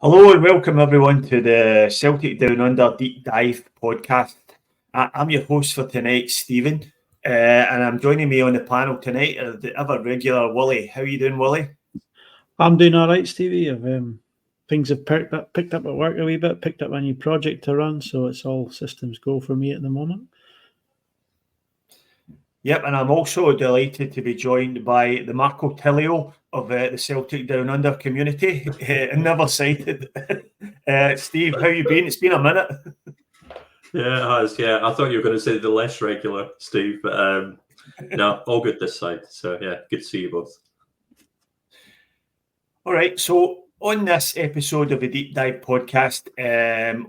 Hello and welcome everyone to the Celtic Down Under Deep Dive podcast. I'm your host for tonight, Stephen, and I'm joining me on the panel tonight the ever regular Wally. How are you doing, Wally? I'm doing all right, Stevie. Things have picked up at work a wee bit, picked up a new project to run, so it's all systems go for me at the moment. Yep, and I'm also delighted to be joined by the Marco Tillio of the Celtic Down Under community, never sighted. Steve, how you been? It's been a minute. Yeah, it has. Yeah, I thought you were going to say the less regular Steve, but no, all good this side. So yeah, good to see you both. All right, so on this episode of the Deep Dive podcast,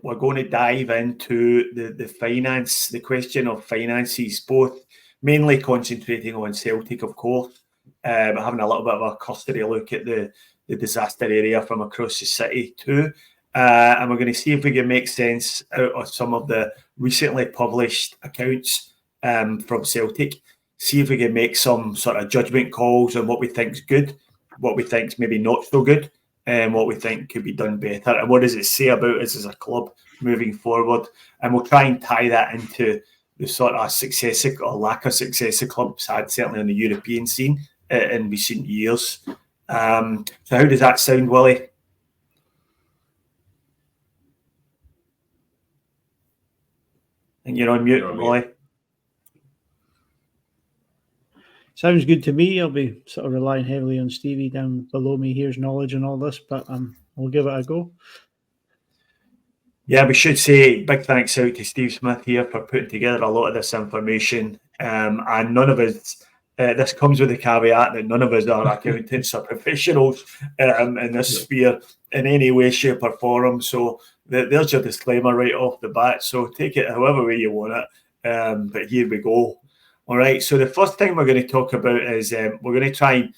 we're going to dive into the question of finances, both mainly concentrating on Celtic, of course, but having a little bit of a cursory look at the disaster area from across the city too. And we're going to see if we can make sense out of some of the recently published accounts from Celtic, see if we can make some sort of judgment calls on what we think's good, what we think's maybe not so good, and what we think could be done better, and what does it say about us as a club moving forward. And we'll try and tie that into the sort of success or lack of success the club's had, certainly on the European scene in recent years. So how does that sound, Willie? I think you're on mute, Willie. Sounds good to me. I'll be sort of relying heavily on Stevie down below me here's knowledge and all this, but we'll give it a go. Yeah, we should say big thanks out to Steve Smith here for putting together a lot of this information. And none of us, this comes with the caveat that none of us are accountants or professionals in this sphere in any way, shape or form. So there's your disclaimer right off the bat. So take it however way you want it. But here we go. All right. So the first thing we're going to talk about is we're going to try and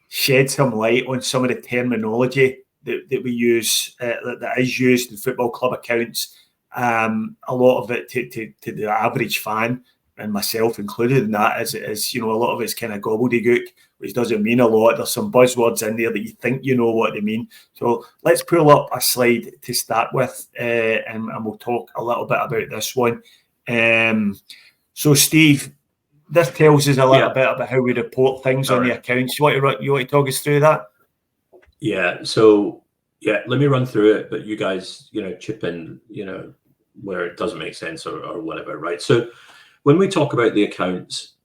shed some light on some of the terminology that we use, that is used in football club accounts. A lot of it to the average fan, and myself included in that, is a lot of it's kind of gobbledygook, which doesn't mean a lot. There's some buzzwords in there that you think you know what they mean. So let's pull up a slide to start with, and we'll talk a little bit about this one. So Steve, this tells us a little bit about how we report things on the accounts. You want to talk us through that? Yeah. So let me run through it, but you guys, chip in, where it doesn't make sense or whatever, right? So when we talk about the accounts,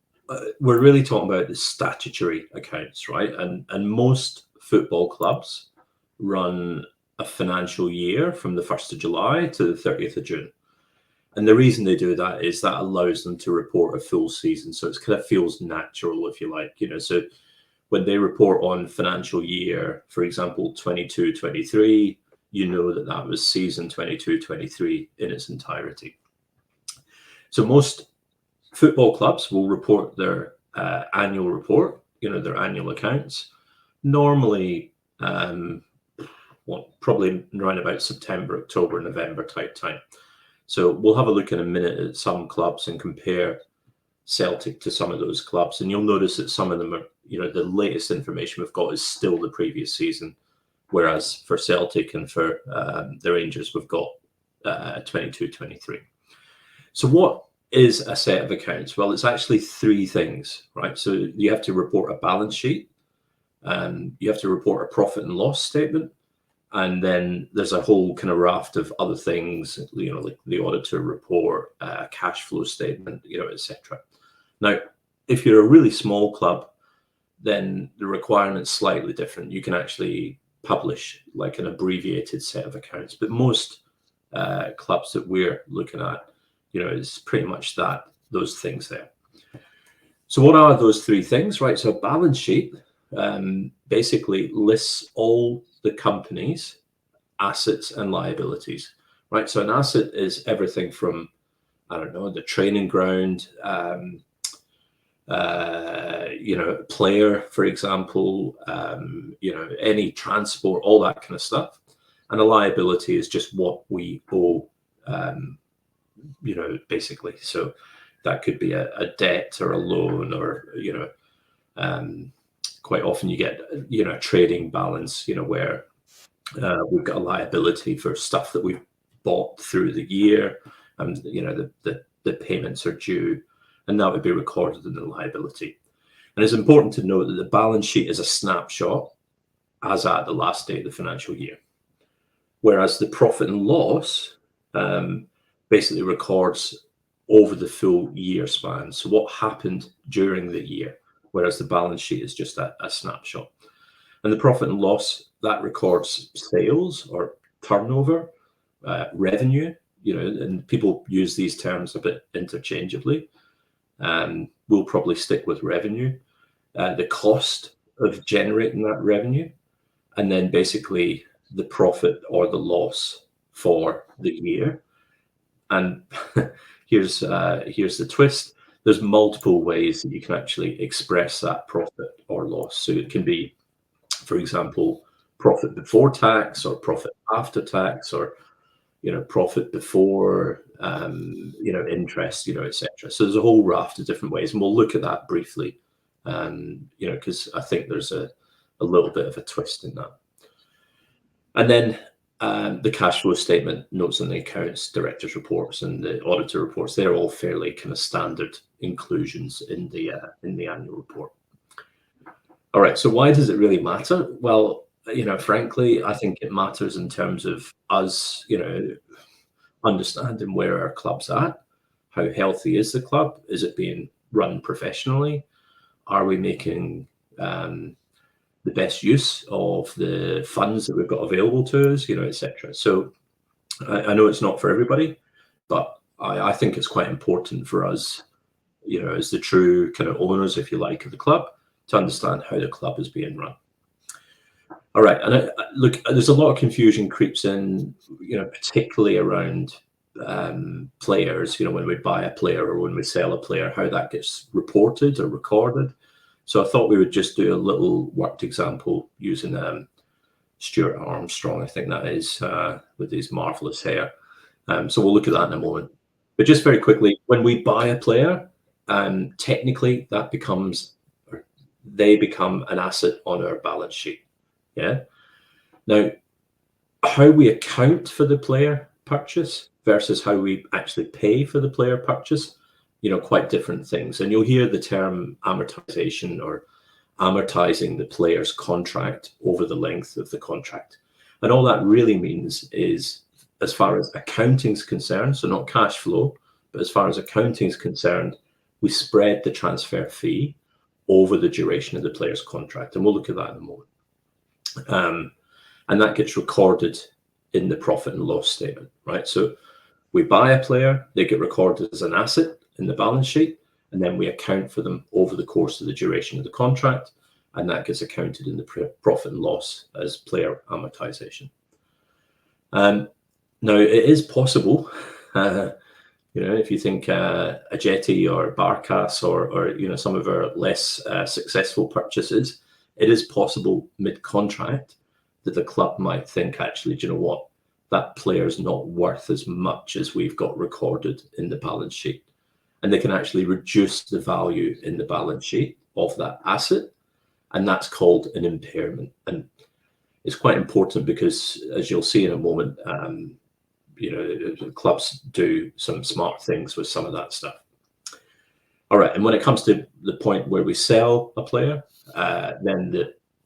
we're really talking about the statutory accounts, right? And most football clubs run a financial year from the 1st of July to the 30th of June. And the reason they do that is that allows them to report a full season. So it kind of feels natural, if you like, so when they report on financial year, for example, 22-23, that was season 22-23 in its entirety. So most football clubs will report their annual report, their annual accounts, normally probably around about September, October, November type time. So we'll have a look in a minute at some clubs and compare Celtic to some of those clubs, and you'll notice that some of them are, the latest information we've got is still the previous season, whereas for Celtic and for the Rangers we've got 22-23. So what is a set of accounts? Well, it's actually three things, right? So you have to report a balance sheet, you have to report a profit and loss statement, and then there's a whole kind of raft of other things, like the auditor report, cash flow statement, etc. Now, if you're a really small club, then the requirement's slightly different. You can actually publish like an abbreviated set of accounts, but most clubs that we're looking at, is pretty much those things there. So what are those three things, right? So a balance sheet basically lists all the company's assets and liabilities, right? So an asset is everything from, the training ground, player, for example, any transport, all that kind of stuff. And a liability is just what we owe, basically. So that could be a debt or a loan, or, quite often you get, a trading balance, where We've got a liability for stuff that we've bought through the year, and the payments are due, and that would be recorded in the liability. And it's important to note that the balance sheet is a snapshot as at the last day of the financial year, whereas the profit and loss basically records over the full year span. So what happened during the year, whereas the balance sheet is just a snapshot. And the profit and loss, that records sales or turnover, revenue, and people use these terms a bit interchangeably. We'll probably stick with revenue, the cost of generating that revenue, and then basically the profit or the loss for the year. And here's the twist. There's multiple ways that you can actually express that profit or loss. So it can be, for example, profit before tax, or profit after tax, or profit before interest, etc. So there's a whole raft of different ways, and we'll look at that briefly, because I think there's a little bit of a twist in that. And then the cash flow statement, notes on the accounts, directors' reports, and the auditor reports, they're all fairly kind of standard inclusions in the annual report. All right, so why does it really matter? Well, frankly, I think it matters in terms of us, understanding where our club's at. How healthy is the club? Is it being run professionally? Are we making the best use of the funds that we've got available to us, etc. So I know it's not for everybody, but I think it's quite important for us, as the true kind of owners, if you like, of the club, to understand how the club is being run. All right, and look, there's a lot of confusion creeps in, particularly around players, when we buy a player or when we sell a player, how that gets reported or recorded. So I thought we would just do a little worked example using Stuart Armstrong, I think that is, with his marvelous hair. So we'll look at that in a moment. But just very quickly, when we buy a player, technically they become an asset on our balance sheet. Yeah. Now, how we account for the player purchase versus how we actually pay for the player purchase, quite different things. And you'll hear the term amortization, or amortizing the player's contract over the length of the contract. And all that really means is, as far as accounting is concerned, so not cash flow, but as far as accounting is concerned, we spread the transfer fee over the duration of the player's contract. And we'll look at that in a moment. And that gets recorded in the profit and loss statement, right? So we buy a player, they get recorded as an asset in the balance sheet, and then we account for them over the course of the duration of the contract, and that gets accounted in the profit and loss as player amortization. Now, it is possible, if you think a Jetty or Barkas or some of our less successful purchases, it is possible mid-contract that the club might think, actually, do you know what? That player's not worth as much as we've got recorded in the balance sheet. And they can actually reduce the value in the balance sheet of that asset. And that's called an impairment. And it's quite important because, as you'll see in a moment, clubs do some smart things with some of that stuff. All right. And when it comes to the point where we sell a player, then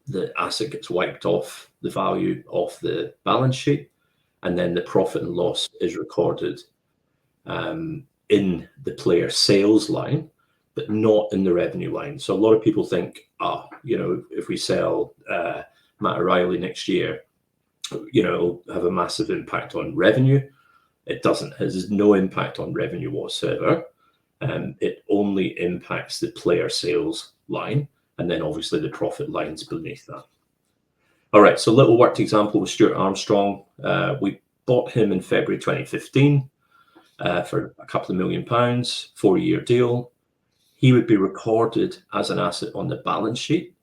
the asset gets wiped off the value of the balance sheet, and then the profit and loss is recorded in the player sales line, but not in the revenue line. So a lot of people think, if we sell Matt O'Reilly next year, it'll have a massive impact on revenue. It doesn't. It has no impact on revenue whatsoever. It only impacts the player sales line, and then obviously the profit lines beneath that. All right, so little worked example with Stuart Armstrong. We bought him in February 2015 for a couple of £1 million, 4-year deal. He would be recorded as an asset on the balance sheet,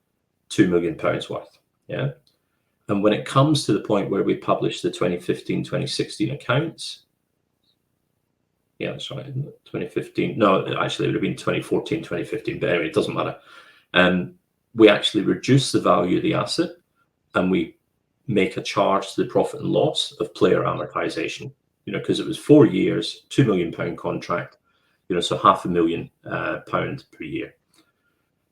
£2 million worth. Yeah. And when it comes to the point where we publish the 2015-2016 accounts, yeah, that's right, isn't it? 2015. No, actually, it would have been 2014, 2015, but anyway, it doesn't matter. We actually reduce the value of the asset, and we make a charge to the profit and loss of player amortization, because it was 4 years, £2 million contract, so £500,000 per year.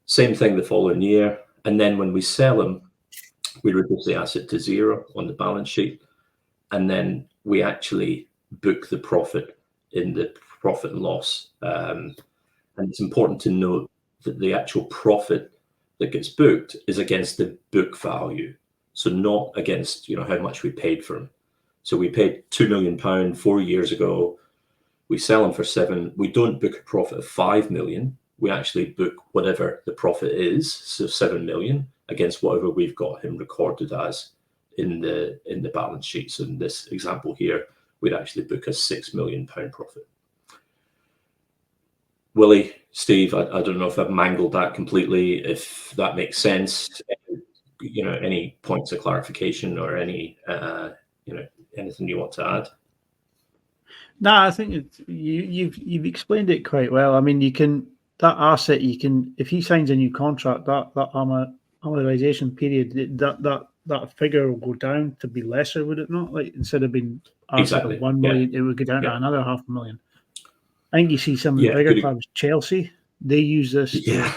Same thing the following year. And then when we sell them, we reduce the asset to zero on the balance sheet. And then we actually book the profit in the profit and loss. And it's important to note that the actual profit that gets booked is against the book value. So not against, how much we paid for them. So we paid £2 million 4 years ago. We sell them for 7. We don't book a profit of 5 million. We actually book whatever the profit is, so 7 million, against whatever we've got him recorded as in the balance sheet. So in this example here, we'd actually book a £6 million profit. Willie, Steve, I don't know if I've mangled that completely, if that makes sense. Any points of clarification or any anything you want to add? No, I think you've explained it quite well. I mean, that asset, if he signs a new contract, that amortization period, that figure will go down to be lesser, would it not? Like, instead of being asset of 1 million, it would go down to another $500,000. I think you see some of the bigger clubs, Chelsea, they use this to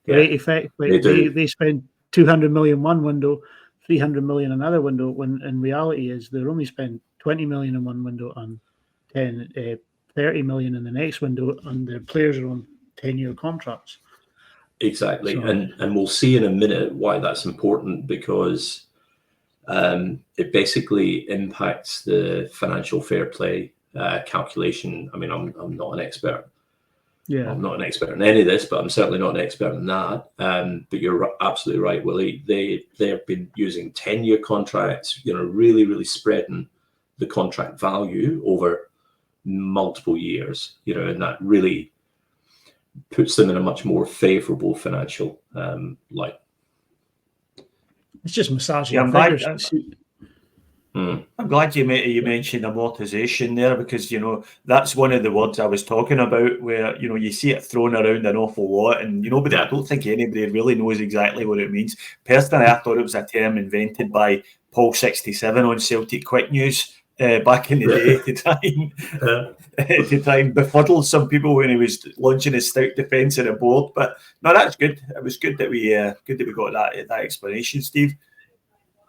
great effect. Like they spend 200 million one window, 300 million another window, when in reality is they're only spend 20 million in one window and 30 million in the next window, and their players are on 10-year contracts. Exactly. So, and we'll see in a minute why that's important, because it basically impacts the financial fair play calculation. I mean, I'm not an expert. Yeah, I'm not an expert in any of this, but I'm certainly not an expert in that. But you're absolutely right, Willie. They have been using 10-year contracts, really, really spreading the contract value over multiple years, and that really puts them in a much more favorable financial light. It's just massaging. I'm glad you mentioned amortization there, because that's one of the words I was talking about, where you see it thrown around an awful lot, and I don't think anybody really knows exactly what it means. Personally, I thought it was a term invented by Paul 67 on Celtic Quick News back in the day to try and befuddle some people when he was launching his stout defence of the board. But no, that's good. It was good that we got that explanation, Steve.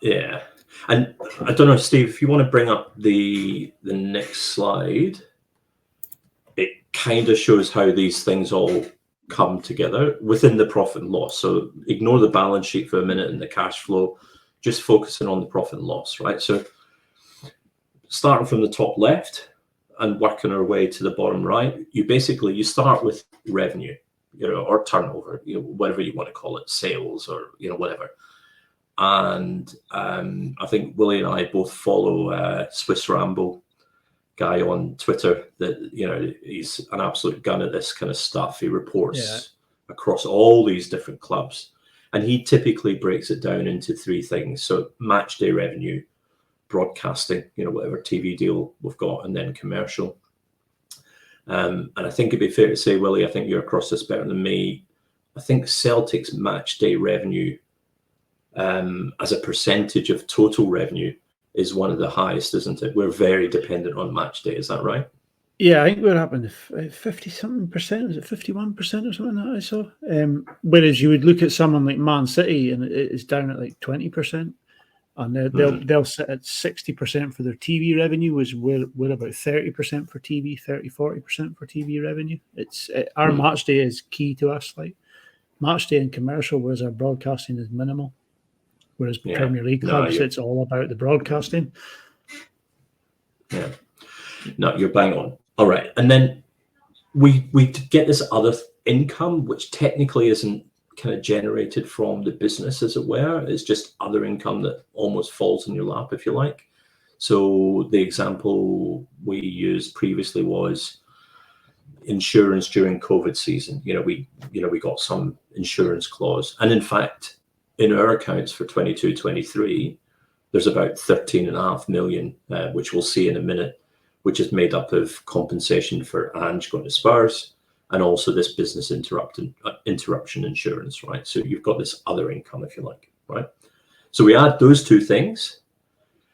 Yeah. And I don't know, Steve, if you want to bring up the next slide, it kind of shows how these things all come together within the profit and loss. So ignore the balance sheet for a minute and the cash flow, just focusing on the profit and loss, right? So starting from the top left and working our way to the bottom right, you start with revenue, or turnover, whatever you want to call it, sales, or whatever. And I think Willie and I both follow Swiss Rambo guy on Twitter. That he's an absolute gun at this kind of stuff. He reports across all these different clubs, and he typically breaks it down into 3 things. So match day revenue, broadcasting, whatever TV deal we've got, and then commercial. And I think it'd be fair to say, Willie, I think you're across this better than me. I think Celtic's match day revenue, as a percentage of total revenue, is one of the highest, isn't it? We're very dependent on match day. Is that right? Yeah, I think we're up in the 50-something%. Was it 51% or something that I saw? Whereas you would look at someone like Man City and it's down at like 20%. And they'll sit at 60% for their TV revenue, was we're about 30% for TV, 30-40% for TV revenue. Our match day is key to us. Like match day and commercial, whereas our broadcasting is minimal. Whereas Premier League clubs, it's all about the broadcasting. Yeah, no, you're bang on. All right, and then we get this other income, which technically isn't kind of generated from the business, as it were. It's just other income that almost falls in your lap, if you like. So the example we used previously was insurance during COVID season. We got some insurance clause, and in fact, in our accounts for 22-23, there's about 13.5 million, which we'll see in a minute, which is made up of compensation for Ange going to Spurs, and also this business interruption insurance, right? So you've got this other income, if you like, right? So we add those 2 things,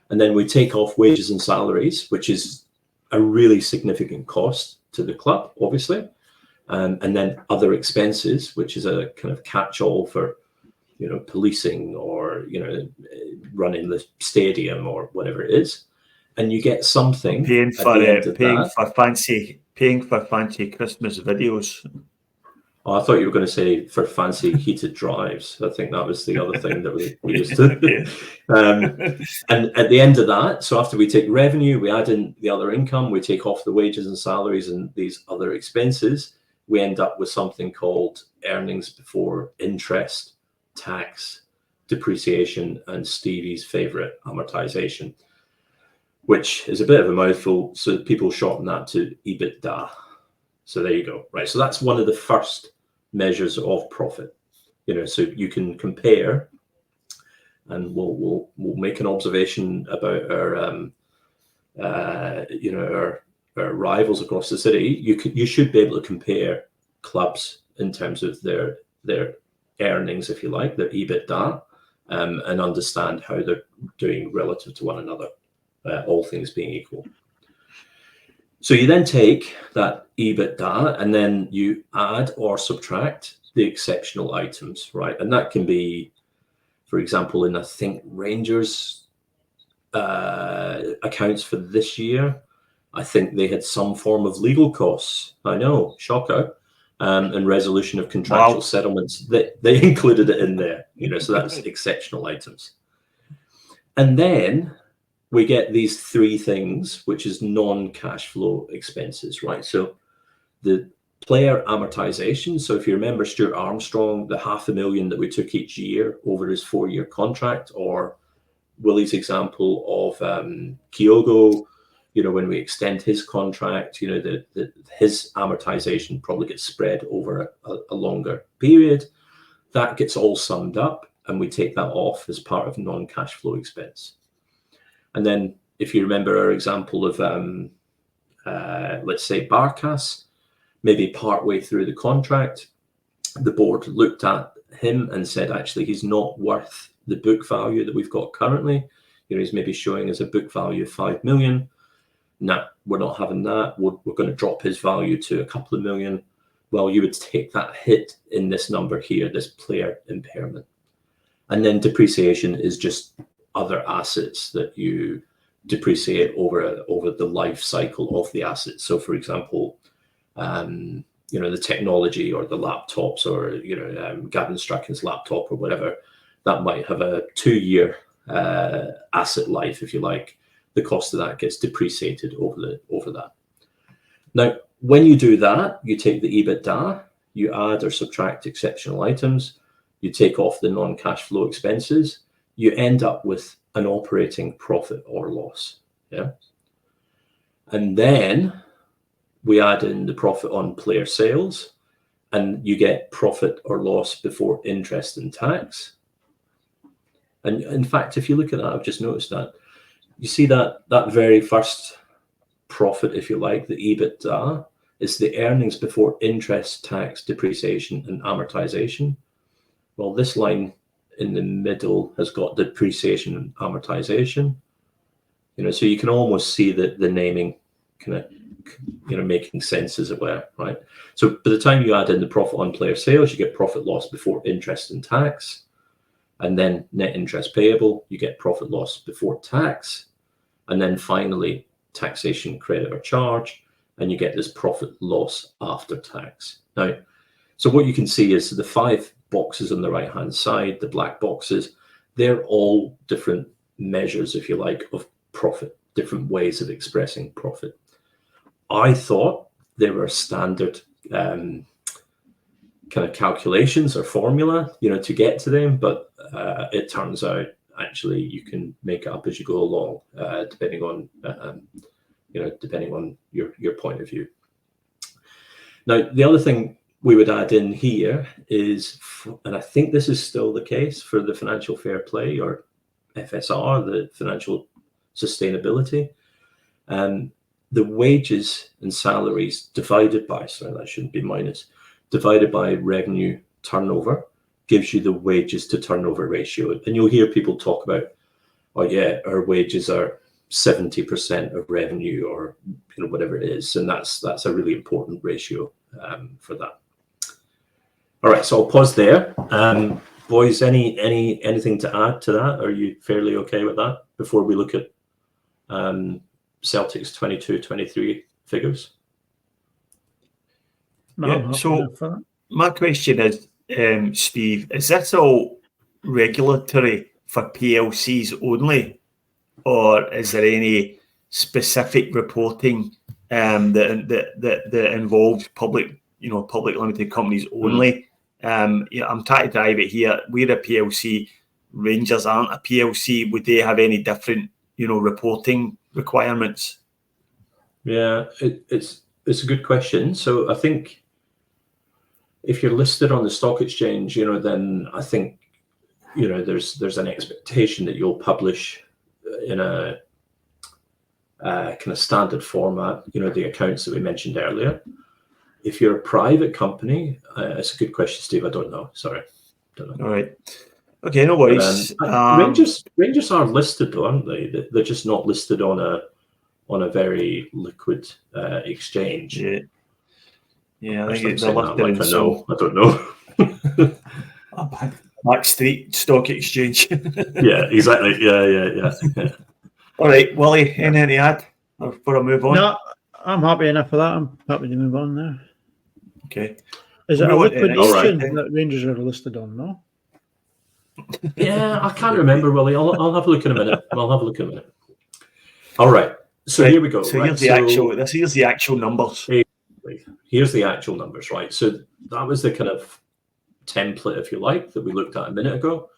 And then we take off wages and salaries, which is a really significant cost to the club, obviously. And then other expenses, which is a kind of catch-all for, policing or, running the stadium or whatever it is. And you get something paying at the end of that. Paying for fancy Christmas videos. Oh, I thought you were going to say for fancy heated drives. I think that was the other thing that we used to. And at the end of that, so after we take revenue, we add in the other income, we take off the wages and salaries and these other expenses, we end up with something called earnings before interest, tax, depreciation, and Stevie's favorite, amortization, which is a bit of a mouthful. So people shorten that to EBITDA. So there you go. Right. So that's one of the first measures of profit. So you can compare, and we'll make an observation about our our rivals across the city. You should be able to compare clubs in terms of their earnings, if you like, their EBITDA, and understand how they're doing relative to one another, all things being equal. So you then take that EBITDA and then you add or subtract the exceptional items, right? And that can be, for example, in I think Rangers accounts for this year, I think they had some form of legal costs. I know, shocker. And resolution of contractual settlements. They included it in there, so that's exceptional items. And then we get these three things, which is non-cash flow expenses, right? So the player amortization. So if you remember Stuart Armstrong, the $500,000 that we took each year over his 4-year contract, or Willie's example of Kyogo, when we extend his contract, his amortization probably gets spread over a longer period. That gets all summed up, and we take that off as part of non-cash flow expense. And then if you remember our example of, let's say, Barkas, maybe partway through the contract, the board looked at him and said, actually, he's not worth the book value that we've got currently. He's maybe showing us a book value of 5 million. No, we're not having that. We're going to drop his value to a couple of million. Well, you would take that hit in this number here, this player impairment. And then depreciation is just other assets that you depreciate over the life cycle of the asset. So, for example, the technology or the laptops, or Gavin Strachan's laptop or whatever, that might have a 2-year asset life, if you like. The cost of that gets depreciated over that. Now, when you do that, you take the EBITDA, you add or subtract exceptional items, you take off the non-cash flow expenses, you end up with an operating profit or loss. Yeah. And then we add in the profit on player sales, and you get profit or loss before interest and tax. And in fact, if you look at that, I've just noticed that, you see that very first profit, if you like, the EBITDA, is the earnings before interest, tax, depreciation, and amortization. Well, this line in the middle has got depreciation and amortization. So you can almost see the naming kind of, making sense, as it were, right? So by the time you add in the profit on player sales, you get profit loss before interest and tax. And then net interest payable, you get profit loss before tax. And then finally, taxation credit or charge, and you get this profit loss after tax. Now, so what you can see is the 5 boxes on the right-hand side, the black boxes, they're all different measures, if you like, of profit, different ways of expressing profit. I thought they were standard kind of calculations or formula, to get to them, but it turns out actually you can make it up as you go along, depending on your point of view. Now, the other thing we would add in here is, and I think this is still the case for the financial fair play, or FSR, the financial sustainability, the wages and salaries divided by, sorry, that shouldn't be minus, divided by revenue turnover gives you the wages to turnover ratio. And you'll hear people talk about, oh yeah, our wages are 70% of revenue, or whatever it is, and that's a really important ratio for that. All right, so I'll pause there. Boys, anything to add to that? Are you fairly okay with that before we look at Celtic's 22-23 figures? Yeah. So my question is, Steve, is this all regulatory for PLCs only, or is there any specific reporting that involves public limited companies only? I'm trying to drive it here. We're a PLC. Rangers aren't a PLC. Would they have any different, reporting requirements? Yeah, it's a good question. So I think if you're listed on the stock exchange, then I think, there's an expectation that you'll publish in a kind of standard format, the accounts that we mentioned earlier. If you're a private company, it's a good question, Steve. I don't know. Sorry. Don't know. All right. Okay, no worries. Rangers are listed, though, aren't they? They're just not listed on a very liquid exchange. Yeah, I Actually, think they're listed in some. I don't know. Back Street Stock Exchange. Yeah, exactly. Yeah. All right, Willie, anything to add before I move on? No, I'm happy enough for that. I'm happy to move on now. Okay. Is it a liquid exchange right. that Rangers are listed on? No. Yeah, I can't remember, Willie. I'll have a look in a minute. All right. So here we go. So right? here's the actual numbers. Here's the actual numbers, right? So that was the kind of template, if you like, that we looked at a minute ago.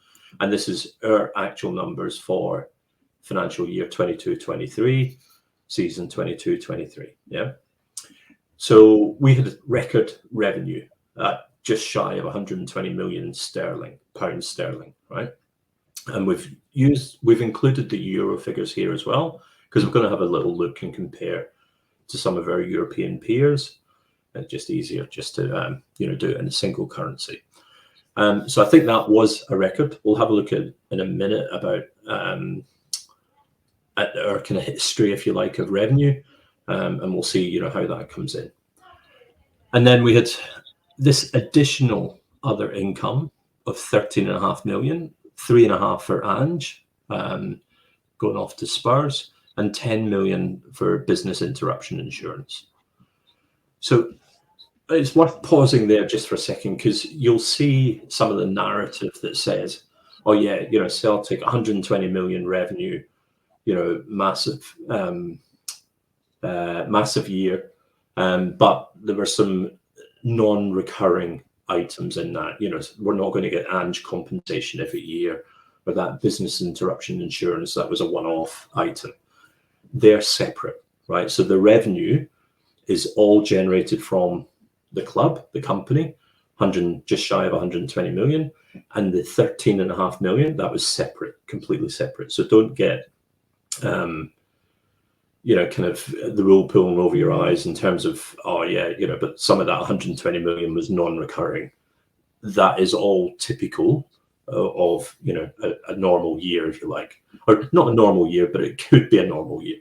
And this is our actual numbers for financial year 22-23, season 22-23. Yeah. So we had record revenue at just shy of 120 million pounds sterling, right? And we've included the euro figures here as well, because we're going to have a little look and compare to some of our European peers. It's just easier just to do it in a single currency. So I think that was a record. We'll have a look at in a minute about at our kind of history, if you like, of revenue, and we'll see how that comes in. And then we had this additional other income of 13.5 million, 3.5 for Ange, going off to Spurs, and 10 million for business interruption insurance. So it's worth pausing there just for a second, because you'll see some of the narrative that says, oh yeah, Celtic 120 million revenue, massive year, but there were some non-recurring items in that. We're not going to get Ange compensation every year, or that business interruption insurance, that was a one-off item. They're separate, right? So the revenue is all generated from the club, the company, just shy of 120 million, and the 13.5 million, that was separate, completely separate. So don't get kind of the wool pulling over your eyes in terms of, oh yeah, but some of that 120 million was non-recurring. That is all typical of a normal year, if you like, or not a normal year, but it could be a normal year.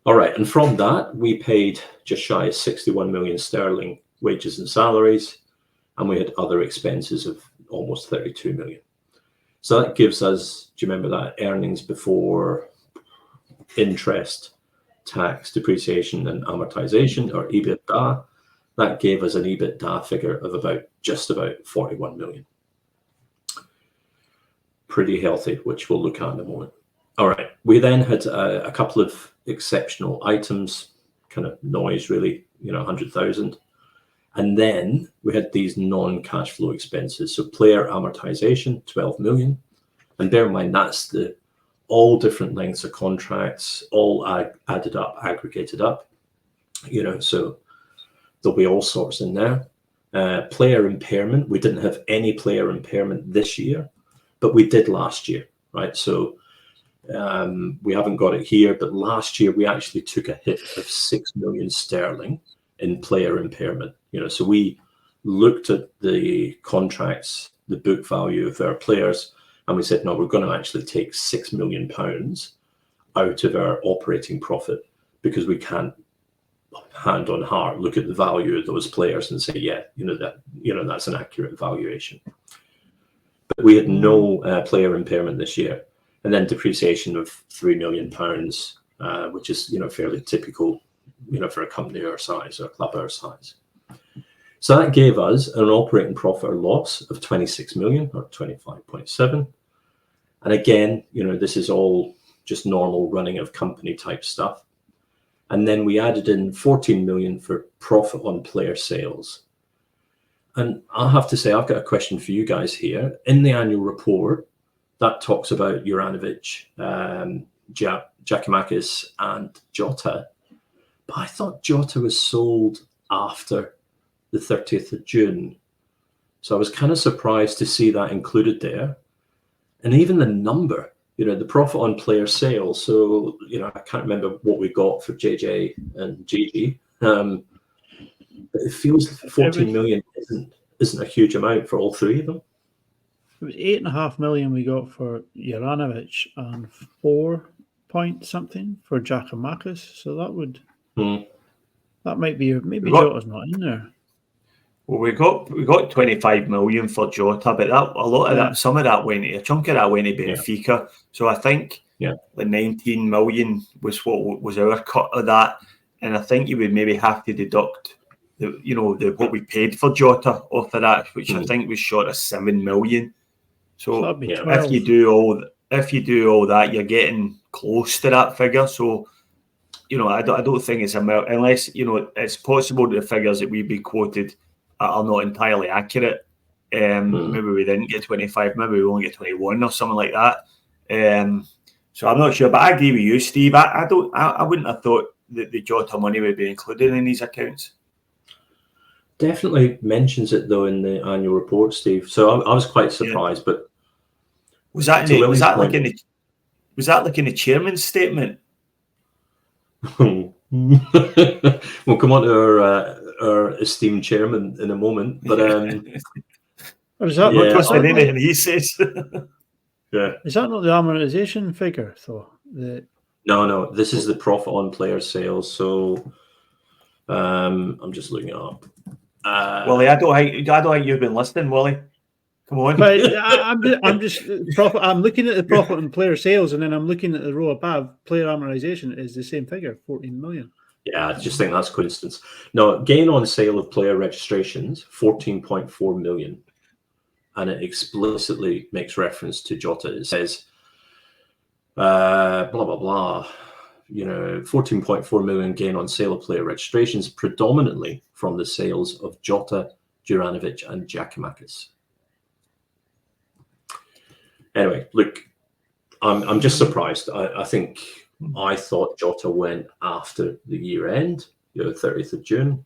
All right, and from that we paid just shy of 61 million sterling wages and salaries, and we had other expenses of almost 32 million. So that gives us, do you remember that, earnings before interest, tax, depreciation, and amortization, or EBITDA? That gave us an EBITDA figure of just about 41 million. Pretty healthy, which we'll look at in a moment. All right, we then had a couple of exceptional items, kind of noise really, 100,000. And then we had these non-cash flow expenses. So player amortization, 12 million. And bear in mind, that's all different lengths of contracts, all added up, aggregated up, so there'll be all sorts in there. Player impairment, we didn't have any player impairment this year, but we did last year, right? So we haven't got it here, but last year we actually took a hit of 6 million sterling in player impairment. So we looked at the contracts, the book value of our players, And we said, no, we're going to actually take £6 million out of our operating profit because we can't, hand on heart, look at the value of those players and say, yeah, that's an accurate valuation. But we had no player impairment this year, and then depreciation of £3 million, which is fairly typical, for a company our size or a club our size. So that gave us an operating profit or loss of 26 million or 25.7. And again, this is all just normal running of company type stuff. And then we added in 14 million for profit on player sales. And I'll have to say, I've got a question for you guys here. In the annual report, that talks about Juranovic, Giacomakis and Jota. But I thought Jota was sold after the 30th of June. So I was kind of surprised to see that included there. And even the number, the profit on player sales. So, I can't remember what we got for JJ and Gigi. But it feels 14 million isn't a huge amount for all three of them. It was 8.5 million we got for Juranovic and 4 point something for Giacomakis. So that would that might be maybe Jota's not in there. Well, we got 25 million for Jota, but a lot of that, some of that a chunk of that went to Benfica. Yeah. So I think the 19 million was what was our cut of that, and I think you would maybe have to deduct what we paid for Jota off of that, which I think was short of 7 million. So if you do all that, you're getting close to that figure. So I don't think it's unless it's possible that the figures that we've been quoted are not entirely accurate. Maybe we didn't get 25, maybe we only get 21 or something like that. So I'm not sure, but I agree with you, Steve. I wouldn't have thought that the Jota money would be included in these accounts. Definitely mentions it though in the annual report, Steve. So I was quite surprised. But was that like in the chairman's statement? We'll come on to our esteemed chairman in a moment, but is that not trusting anything he says? Is that not the amortization figure though? No, this is the profit on player sales. So I'm just looking it up. Willie, I don't think you've been listening, Willie. Come on. But I'm just profit. I'm looking at the profit on player sales, and then I'm looking at the row above. Player amortization is the same figure, 14 million. Yeah, I just think that's coincidence. No, gain on sale of player registrations, 14.4 million. And it explicitly makes reference to Jota. It says, blah, blah, blah. 14.4 million gain on sale of player registrations, predominantly from the sales of Jota, Juranovic, and Giacomakis. Anyway, look, I'm just surprised. I thought Jota went after the year end, 30th of June.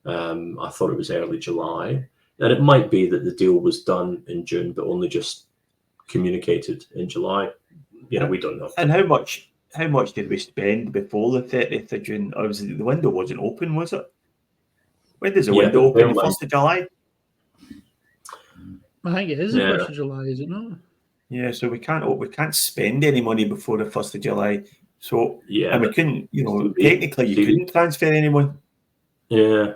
I thought it was early July. And it might be that the deal was done in June, but only just communicated in July. We don't know. And how much did we spend before the 30th of June? Obviously, the window wasn't open, was it? When does the window open? The 1st of July? I think it is the 1st of July, is it not? Yeah, so we can't spend any money before the 1st of July. So and we couldn't, technically you couldn't transfer anyone. Yeah,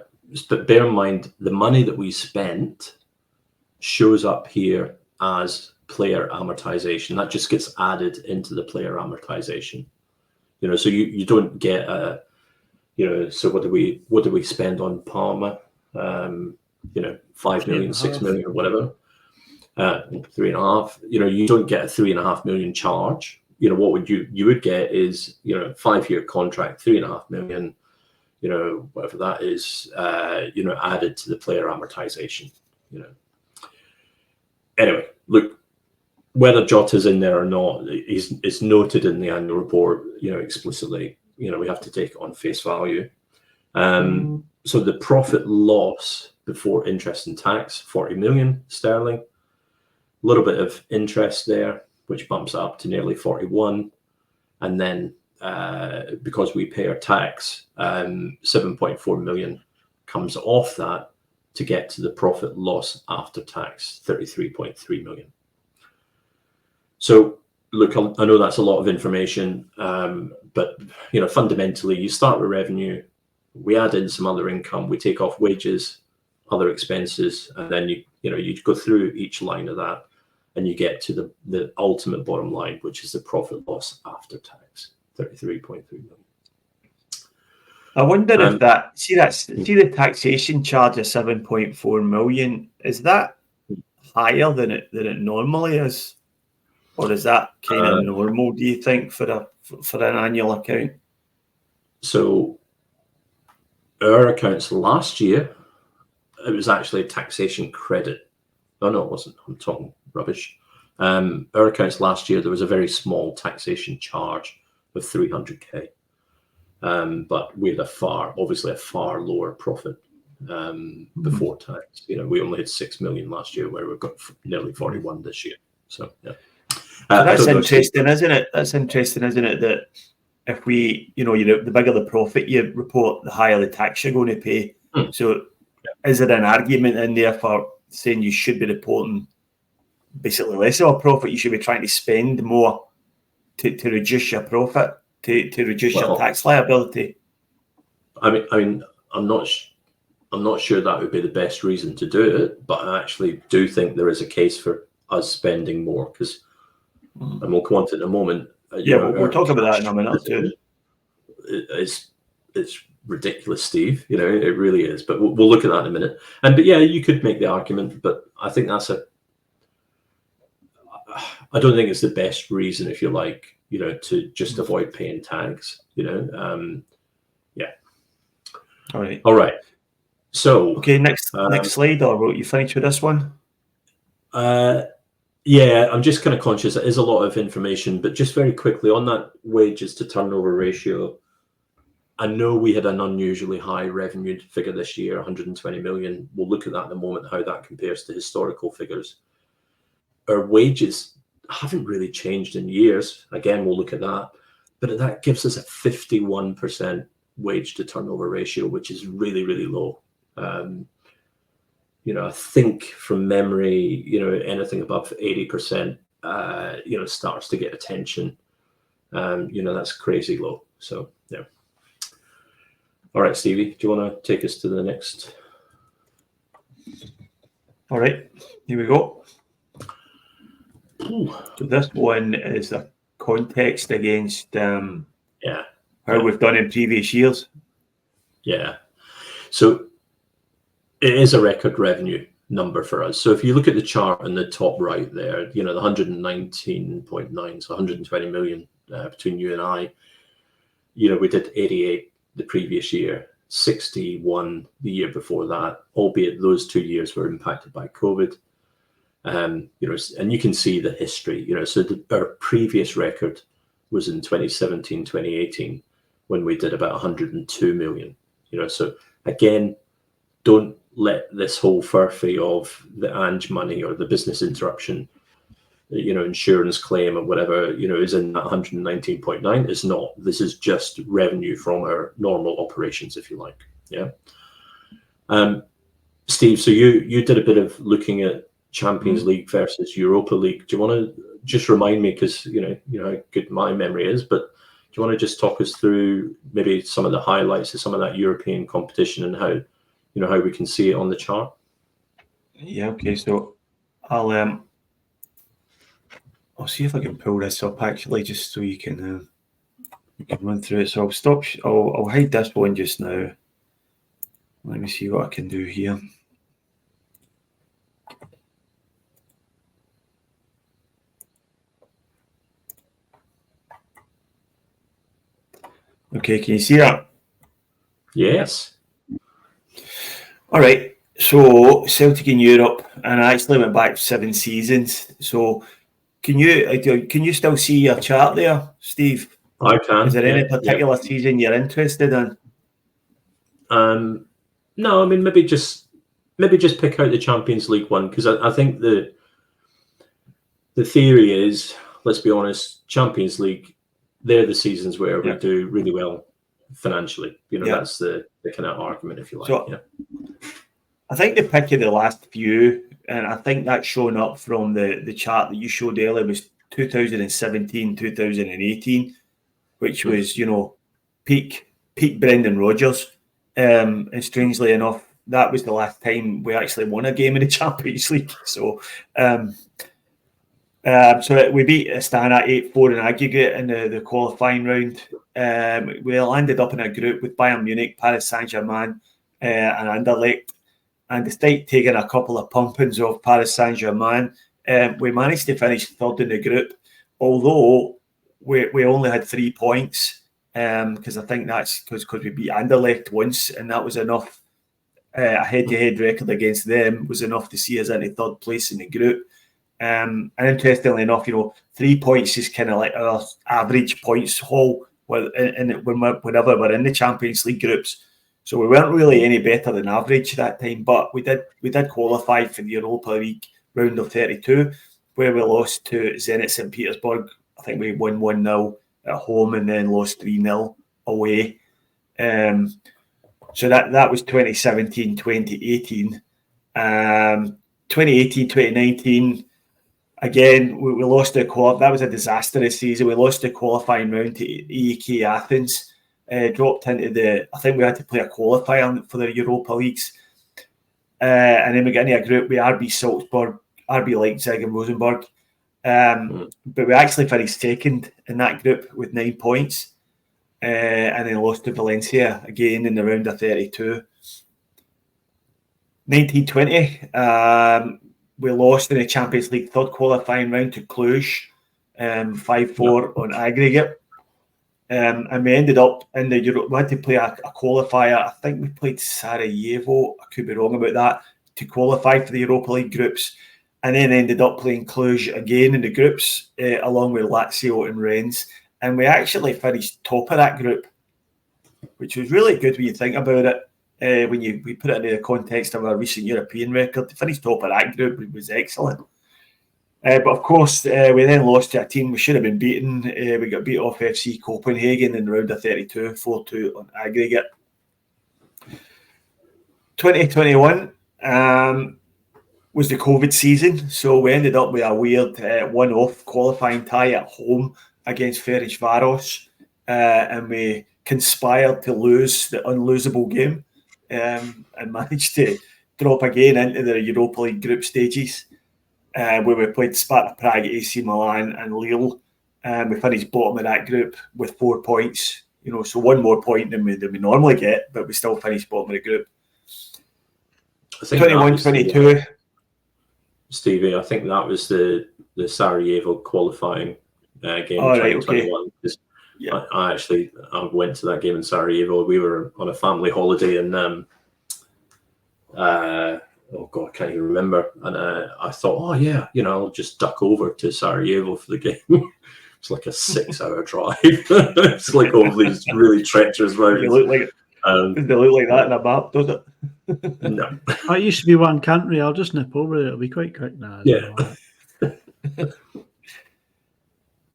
but bear in mind the money that we spent shows up here as player amortization. That just gets added into the player amortization. So you don't get a, so what do we spend on Parma? 5 million, 6 million, or whatever. 3.5. You don't get a 3.5 million charge. What would you would get is 5-year contract, 3.5 million. Whatever that is, added to the player amortization. Anyway, look, whether Jota's in there or not is noted in the annual report. Explicitly. We have to take it on face value. So the profit loss before interest and tax, 40 million sterling. A little bit of interest there, which bumps up to nearly 41. And then because we pay our tax, 7.4 million comes off that to get to the profit loss after tax, 33.3 million. So look, I know that's a lot of information, but fundamentally, you start with revenue, we add in some other income, we take off wages, other expenses, and then you go through each line of that, and you get to the ultimate bottom line, which is the profit loss after tax, 33.3 million. I wonder if see the taxation charge of 7.4 million, is that higher than it normally is, or is that kind of normal? Do you think for an annual account? So our accounts last year, it was actually a taxation credit. No, it wasn't. I'm talking rubbish. Our accounts last year, there was a very small taxation charge of 300k, but we had obviously a far lower profit before tax. We only had 6 million last year, where we've got nearly 41 this year. So yeah. So that's interesting, isn't it? That's interesting, isn't it? That if we, the bigger the profit you report, the higher the tax you're going to pay. So is there an argument in there for saying you should be reporting basically less of a profit? You should be trying to spend more to reduce your profit, to reduce your tax liability? I mean, I'm not sure that would be the best reason to do it, but I actually do think there is a case for us spending more, because, and we'll come on to it in a moment. We'll talk about that in a minute too. It's ridiculous, Steve. It really is. But we'll look at that in a minute. But yeah, you could make the argument, but I think I don't think it's the best reason, if you like, to just avoid paying tax. Yeah. All right. So okay, next slide. Or you finished with this one? Yeah, I'm just kind of conscious it is a lot of information, but just very quickly on that wages to turnover ratio. I know we had an unusually high revenue figure this year, 120 million. We'll look at that in a moment, how that compares to historical figures. Our wages haven't really changed in years. Again, we'll look at that. But that gives us a 51% wage to turnover ratio, which is really, really low. I think from memory, anything above 80%, starts to get attention. That's crazy low. So, yeah. All right, Stevie, do you want to take us to the next? All right, here we go. So this one is the context against how we've done in previous years. Yeah. So it is a record revenue number for us. So if you look at the chart on the top right there, the 119.9, so 120 million between you and I, we did 88 the previous year, 61 the year before that, albeit those 2 years were impacted by COVID. And you can see the history, so our previous record was in 2017, 2018, when we did about 102 million, so again, don't let this whole furphy of the Ange money or the business interruption, insurance claim or whatever, is in that 119.9. It's not. This is just revenue from our normal operations, if you like. Yeah. Steve, so you did a bit of looking at Champions League versus Europa League. Do you want to just remind me, because you know how good my memory is, but do you want to just talk us through maybe some of the highlights of some of that European competition and how we can see it on the chart? Yeah. Okay. So I'll see if I can pull this up actually, just so you can run through it. So I'll stop. I'll hide this one just now. Let me see what I can do here. Okay, can you see that? Yes. All right. So Celtic in Europe, and I actually went back 7 seasons. So can you still see your chart there, Steve? I can. Is there any particular season you're interested in? No, I mean maybe just pick out the Champions League one, because I think the theory is, let's be honest, Champions League, they're the seasons where we do really well financially. That's the kind of argument, if you like. So, I think the pick of the last few, and I think that's shown up from the chart that you showed earlier, was 2017, 2018, which was, peak Brendan Rodgers. And strangely enough, that was the last time we actually won a game in the Champions League. So we beat Astana 8-4 in aggregate in the qualifying round. We landed up in a group with Bayern Munich, Paris Saint-Germain, and Anderlecht. And despite taking a couple of pumpings of Paris Saint-Germain, we managed to finish third in the group, although we only had 3 points, because I think that's because we beat Anderlecht once, and that was enough. A head-to-head record against them was enough to see us into third place in the group. And interestingly enough, 3 points is kind of like our average points haul whenever we're in the Champions League groups. So we weren't really any better than average that time, but we did qualify for the Europa League round of 32, where we lost to Zenit St. Petersburg. I think we won 1-0 at home and then lost 3-0 away. So that was 2017, 2018. 2018, 2019, again, we lost the that was a disastrous season. We lost the qualifying round to AEK Athens. Dropped into I think we had to play a qualifier for the Europa Leagues. And then we got into a group with RB Salzburg, RB Leipzig and Rosenborg. But we actually finished second in that group with 9 points. And then lost to Valencia again in the round of 32. 1920, we lost in the Champions League third qualifying round to Cluj, 5-4 on aggregate. And we ended up in the Euro. We had to play a qualifier. I think we played Sarajevo. I could be wrong about that, to qualify for the Europa League groups, and then ended up playing Cluj again in the groups, along with Lazio and Rennes. And we actually finished top of that group, which was really good when you think about it. When we put it in the context of our recent European record, to finish top of that group was excellent. But of course, we then lost to a team we should have been beaten. We got beat off FC Copenhagen in the round of 32, 4-2 on aggregate. 2021 was the COVID season, so we ended up with a weird one-off qualifying tie at home against Ferencváros, and we conspired to lose the unlosable game, and managed to drop again into the Europa League group stages. Where we played Sparta Prague, AC Milan and Lille. We finished bottom of that group with 4 points. So 1 more point than we normally get, but we still finished bottom of the group. 21-22. Stevie, I think that was the Sarajevo qualifying game in 2021. Okay. Yeah. I went to that game in Sarajevo. We were on a family holiday and oh God, I can't even remember. And I thought, oh yeah, I'll just duck over to Sarajevo for the game. It's like a 6-hour drive. It's like all these really treacherous roads. Does it look like that in a map, does it? No. It used to be one country. I'll just nip over it. It'll be quite quick now. Yeah.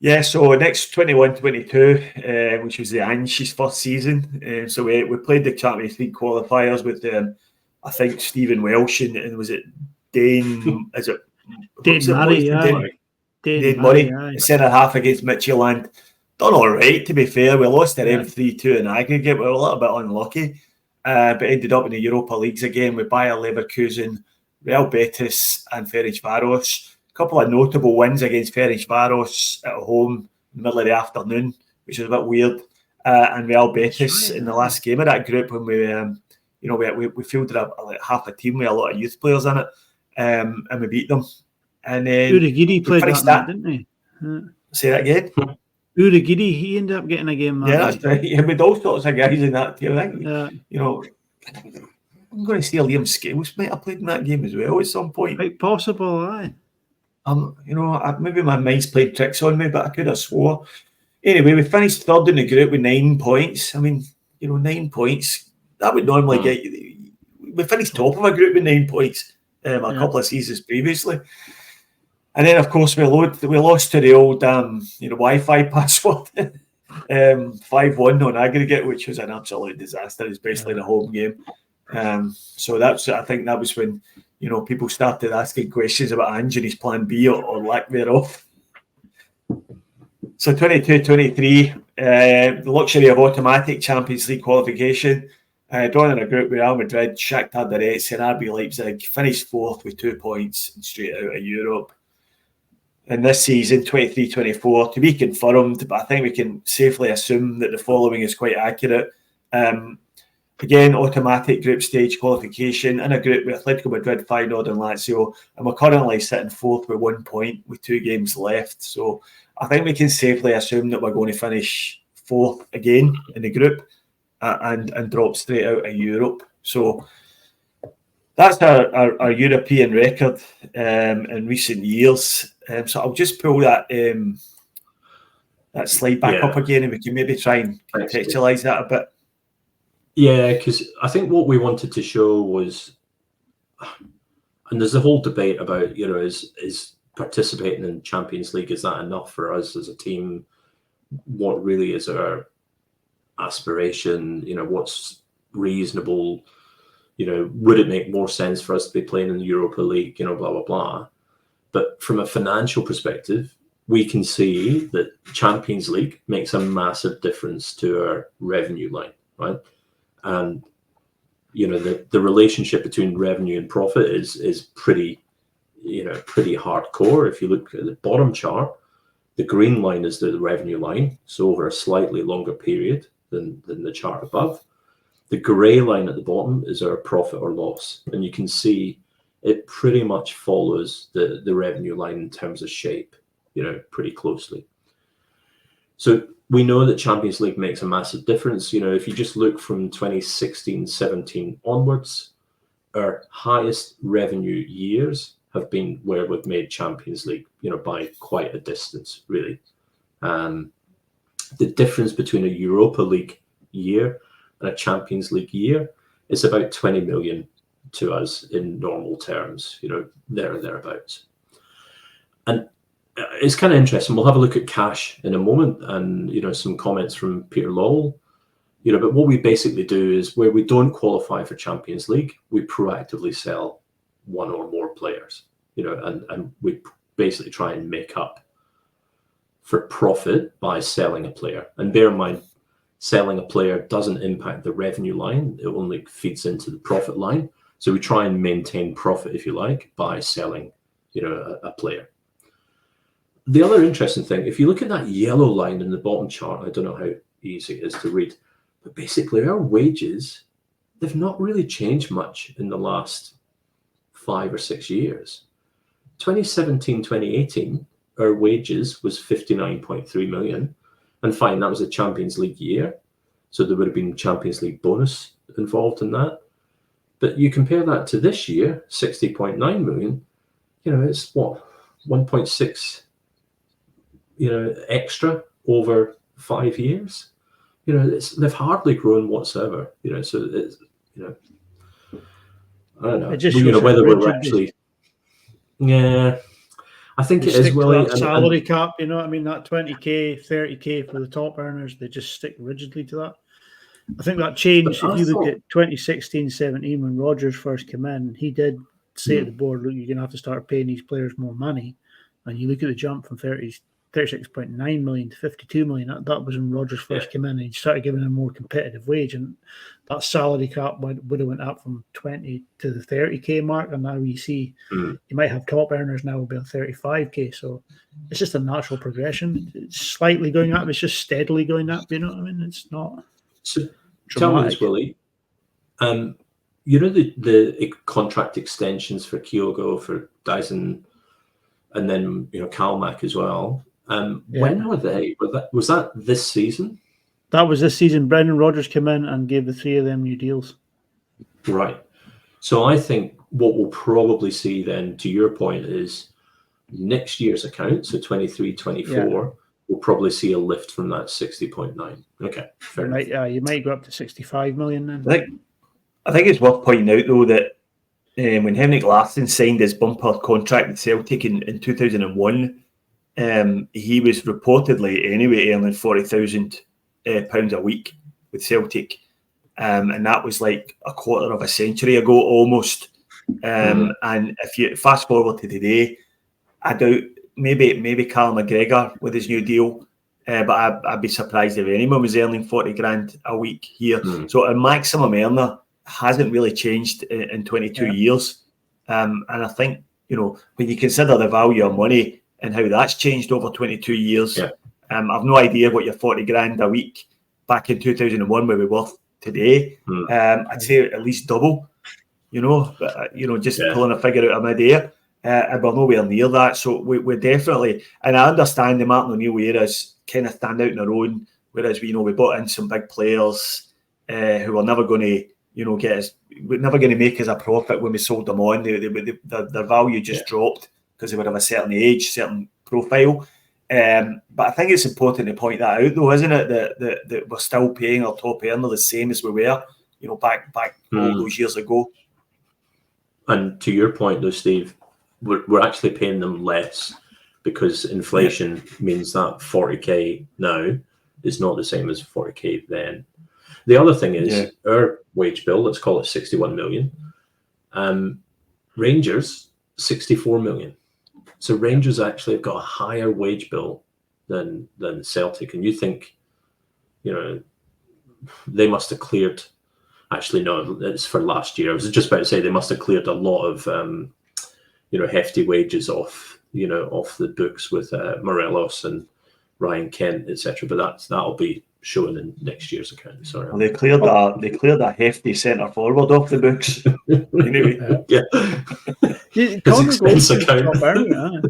Yeah, so next 21-22, which was the Ange's first season. So we played the Champions League qualifiers with I think Stephen Welsh and was it Dane? Is it Dane Murray? Dane Murray, centre half against Midtjylland. Done all right, to be fair. We lost to them 3-2 in aggregate. We were a little bit unlucky, but ended up in the Europa Leagues again with Bayer Leverkusen, Real Betis, and Ferencváros. A couple of notable wins against Ferencváros at home in the middle of the afternoon, which is a bit weird, and Real Betis in the last game of that group when we fielded like half a team with a lot of youth players in it, and we beat them. And then Urugidi played that night, didn't he? Say that again. Urugidi, he ended up getting a game. That's right. Yeah, with all sorts of guys in that team. I think, I'm going to say Liam Scales might have played in that game as well at some point. Quite possible, aye. Maybe my mind's played tricks on me, but I could have swore. Anyway, we finished third in the group with 9 points. I mean, 9 points. That would normally get you. We finished top of a group with 9 points a couple of seasons previously. And then, of course, we lost to the old Wi-Fi password, 5-1 on aggregate, which was an absolute disaster, especially the home game. So I think that was when people started asking questions about Ange and his plan B or lack thereof. So 22-23, the luxury of automatic Champions League qualification. Drawn in a group with Real Madrid, Shakhtar Donetsk and RB Leipzig, finished fourth with 2 points and straight out of Europe. And this season, 23-24, to be confirmed, but I think we can safely assume that the following is quite accurate. Again, automatic group stage qualification in a group with Atletico Madrid, Feyenoord and Lazio, and we're currently sitting fourth with 1 point with 2 games left. So I think we can safely assume that we're going to finish fourth again in the group and drop straight out of Europe. So that's our European record in recent years. So I'll just pull that slide back up again, and we can maybe try and contextualise that a bit. Yeah, because I think what we wanted to show was, and there's a whole debate about, is participating in Champions League, is that enough for us as a team? What really is our aspiration? What's reasonable? Would it make more sense for us to be playing in the Europa League? Blah, blah, blah. But from a financial perspective, we can see that Champions League makes a massive difference to our revenue line, right? And the relationship between revenue and profit is pretty hardcore. If you look at the bottom chart, the green line is the revenue line, so over a slightly longer period than the chart above. The grey line at the bottom is our profit or loss, and you can see it pretty much follows the revenue line in terms of shape, pretty closely. So we know that Champions League makes a massive difference. If you just look from 2016-17 onwards, our highest revenue years have been where we've made Champions League, by quite a distance, really. The difference between a Europa League year and a Champions League year is about 20 million to us in normal terms, there or thereabouts. And it's kind of interesting. We'll have a look at cash in a moment and, some comments from Peter Lowell. But what we basically do is where we don't qualify for Champions League, we proactively sell one or more players, and we basically try and make up for profit by selling a player. And bear in mind, selling a player doesn't impact the revenue line. It only feeds into the profit line. So we try and maintain profit, if you like, by selling, a player. The other interesting thing, if you look at that yellow line in the bottom chart, I don't know how easy it is to read, but basically our wages, they've not really changed much in the last 5 or 6 years. 2017-2018, our wages was 59.3 million. And fine, that was a Champions League year. So there would have been Champions League bonus involved in that. But you compare that to this year, 60.9 million, it's what, 1.6 extra over 5 years. They've hardly grown whatsoever. So it's, I don't know. It just whether we're actually, yeah, I think it is. Willie, salary cap, that 20k, 30k for the top earners, they just stick rigidly to that. I think that changed. If you look at 2016-17 when Rodgers first came in, he did say to the board, look, you're going to have to start paying these players more money. And you look at the jump from 36.9 million to 52 million. That was when Rodgers first came in, and he started giving a more competitive wage, and that salary cap would have went up from 20 to the 30k mark, and now you see you might have top earners now will be on 35k. So it's just a natural progression. It's slightly going up. It's just steadily going up. You know what I mean? It's not. So tell me this, Willie. The contract extensions for Kyogo, for Dyson, and then Kalmak as well. When were they? Was that this season? That was this season. Brendan Rodgers came in and gave the 3 of them new deals. Right. So I think what we'll probably see then, to your point, is next year's account, so 23-24, we'll probably see a lift from that 60.9. Okay, fair enough. You might go up to 65 million then. I think it's worth pointing out, though, that when Henrik Larsson signed his bumper contract with Celtic in 2001, he was reportedly anyway earning £40,000 a week with Celtic, and that was like a quarter of a century ago almost. And if you fast forward to today, I doubt maybe Carl McGregor with his new deal but I'd be surprised if anyone was earning 40 grand a week here. So a maximum earner hasn't really changed in 22 years. And I think, when you consider the value of money and how that's changed over 22 years, I've no idea what your 40 grand a week back in 2001 would be worth today. I'd say at least double, just pulling a figure out of mid-air. And we're nowhere near that. So we're definitely, and I understand the Martin O'Neill eras kind of stand out on their own, whereas we brought in some big players who are never going to, we're never going to make us a profit when we sold them on. Their value just dropped because they were of a certain age, certain profile. But I think it's important to point that out, though, isn't it? That we're still paying our top earner the same as we were, back all those years ago. And to your point, though, Steve, we're actually paying them less because inflation means that 40k now is not the same as 40k then. The other thing is our wage bill, let's call it 61 million. Rangers, 64 million. So Rangers actually have got a higher wage bill than Celtic. And you think, they must have cleared, actually, no, it's for last year. I was just about to say they must have cleared a lot of, hefty wages off the books with Morelos and Ryan Kent, etc. But that'll be shown in next year's account. Sorry, well, they cleared a hefty centre forward off the books. Anyway, Connor Goldson's the top earner.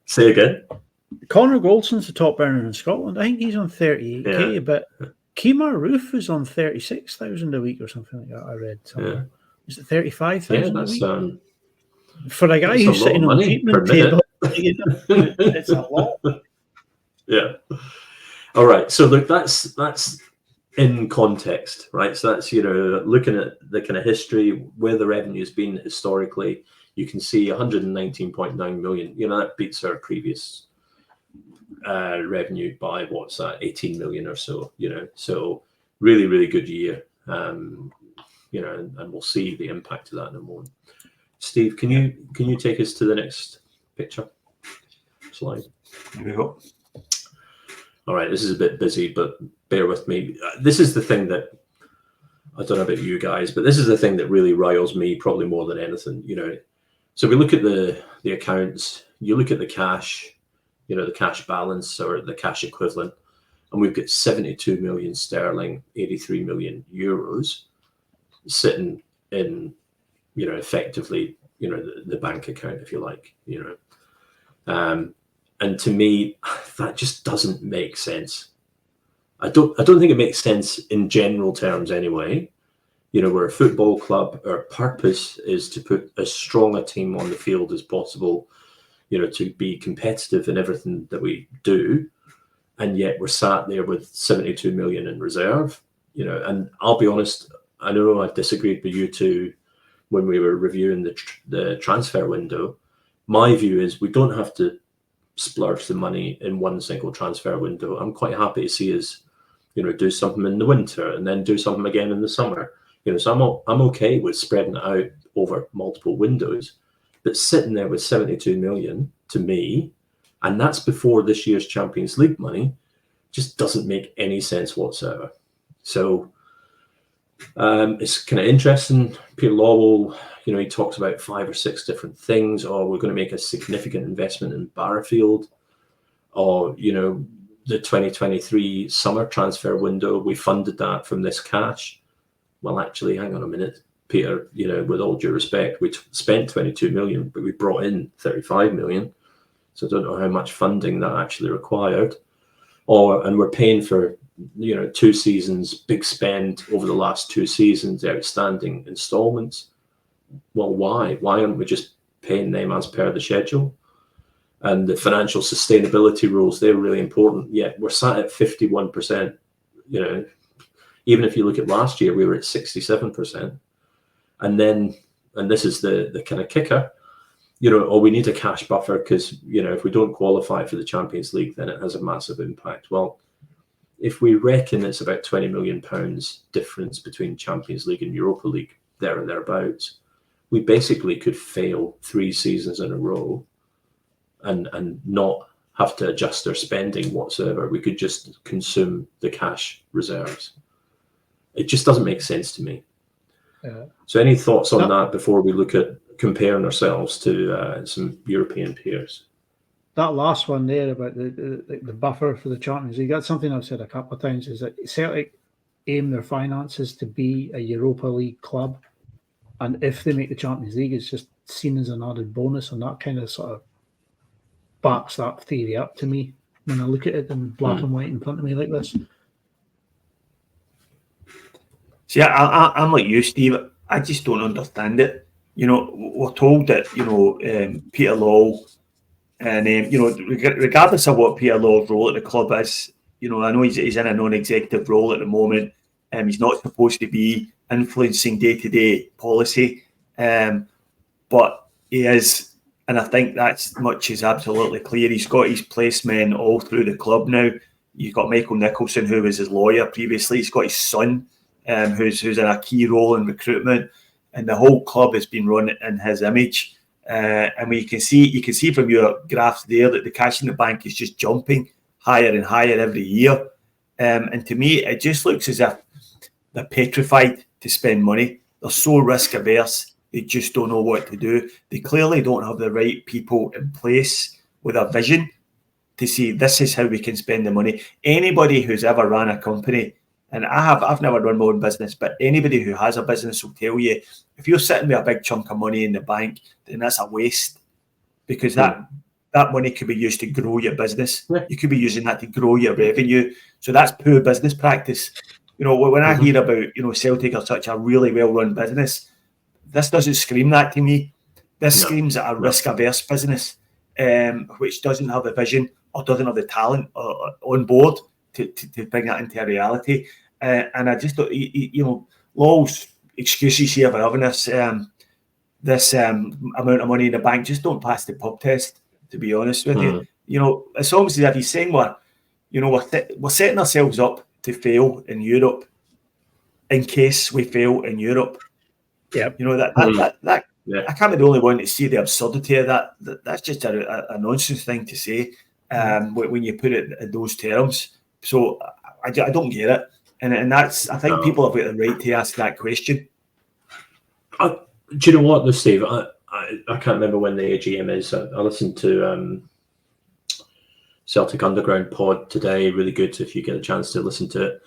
Say again. Connor Goldson's the top earner in Scotland. I think he's on 38k, but Kemar Roof is on 36,000 a week or something like that. I read somewhere. Is it 35,000 a week? For a guy who's sitting on the treatment table, it's a lot. Yeah. All right. So look, that's in context, right? So that's looking at the kind of history where the revenue's been historically. You can see 119.9 million. That beats our previous revenue by 18 million or so. So really, really good year. And we'll see the impact of that in a moment. Steve, can you take us to the next picture slide? Here we go. All right, this is a bit busy, but bear with me. This is the thing that, I don't know about you guys, but this is the thing that really riles me probably more than anything. So we look at the accounts, you look at the cash, the cash balance or the cash equivalent, and we've got 72 million sterling, 83 million euros sitting in, effectively, the bank account, if you like, and to me, that just doesn't make sense. I don't think it makes sense in general terms anyway. We're a football club. Our purpose is to put as strong a team on the field as possible, to be competitive in everything that we do. And yet we're sat there with 72 million in reserve, and I'll be honest, I know I disagreed with you two when we were reviewing the transfer window. My view is we don't have to splurge the money in one single transfer window. I'm quite happy to see us, do something in the winter and then do something again in the summer. So I'm okay with spreading it out over multiple windows. But sitting there with 72 million, to me, and that's before this year's Champions League money, just doesn't make any sense whatsoever. So it's kind of interesting. Peter Lawwell, he talks about 5 or 6 different things. Or we're going to make a significant investment in Barrafield. Or, the 2023 summer transfer window, we funded that from this cash. Well, actually, hang on a minute, Peter, with all due respect, we spent 22 million, but we brought in 35 million. So I don't know how much funding that actually required. And we're paying for, 2 seasons, big spend over the last 2 seasons, outstanding installments. Well, why? Why aren't we just paying them as per the schedule? And the financial sustainability rules, they're really important. Yet we're sat at 51%. Even if you look at last year, we were at 67%. And this is the kind of kicker, we need a cash buffer because, if we don't qualify for the Champions League, then it has a massive impact. Well, if we reckon it's about £20 million difference between Champions League and Europa League, there or thereabouts, we basically could fail 3 seasons in a row and not have to adjust our spending whatsoever. We could just consume the cash reserves. It just doesn't make sense to me. So any thoughts on that before we look at comparing ourselves to some European peers? That last one there about the buffer for the Champions League, that's something I've said a couple of times, is that Celtic aim their finances to be a Europa League club. And if they make the Champions League, it's just seen as an added bonus, and that kind of sort of backs that theory up to me when I look at it in black and white in front of me like this. See, I'm like you, Steve. I just don't understand it. You know, we're told that, you know, Peter Law, and, you know, regardless of what Peter Law's role at the club is, you know, I know he's in a non-executive role at the moment. He's not supposed to be influencing day-to-day policy, but he is, and I think that's much is absolutely clear. He's got his placemen all through the club now. You've got Michael Nicholson, who was his lawyer previously. He's got his son, who's in a key role in recruitment, and the whole club has been run in his image. And you can see from your graphs there that the cash in the bank is just jumping higher and higher every year. And to me, it just looks as if they're petrified to spend money. They're so risk averse. They just don't know what to do. They clearly don't have the right people in place with a vision to see this is how we can spend the money. Anybody who's ever ran a company, and I've never run my own business, but anybody who has a business will tell you, if you're sitting with a big chunk of money in the bank, then that's a waste, because that money could be used to grow your business. You could be using that to grow your revenue. So that's poor business practice. You know, when I hear about, you know, Celtic are such a really well-run business, this doesn't scream that to me. This screams at a risk-averse business, which doesn't have the vision or doesn't have the talent on board to bring that into a reality. And I just, you know, Law's excuses here for having this amount of money in the bank just don't pass the pub test, to be honest with you. You know, it's almost as if he's saying we're setting ourselves up to fail in Europe in case we fail in Europe. Yeah, you know that I can't be the only one to see the absurdity of that. That's just a nonsense thing to say when you put it in those terms. So I don't get it, and that's, I think people have got the right to ask that question. Do you know what, though, Steve? I can't remember when the AGM is. I listened to Celtic Underground pod today. Really good if you get a chance to listen to it.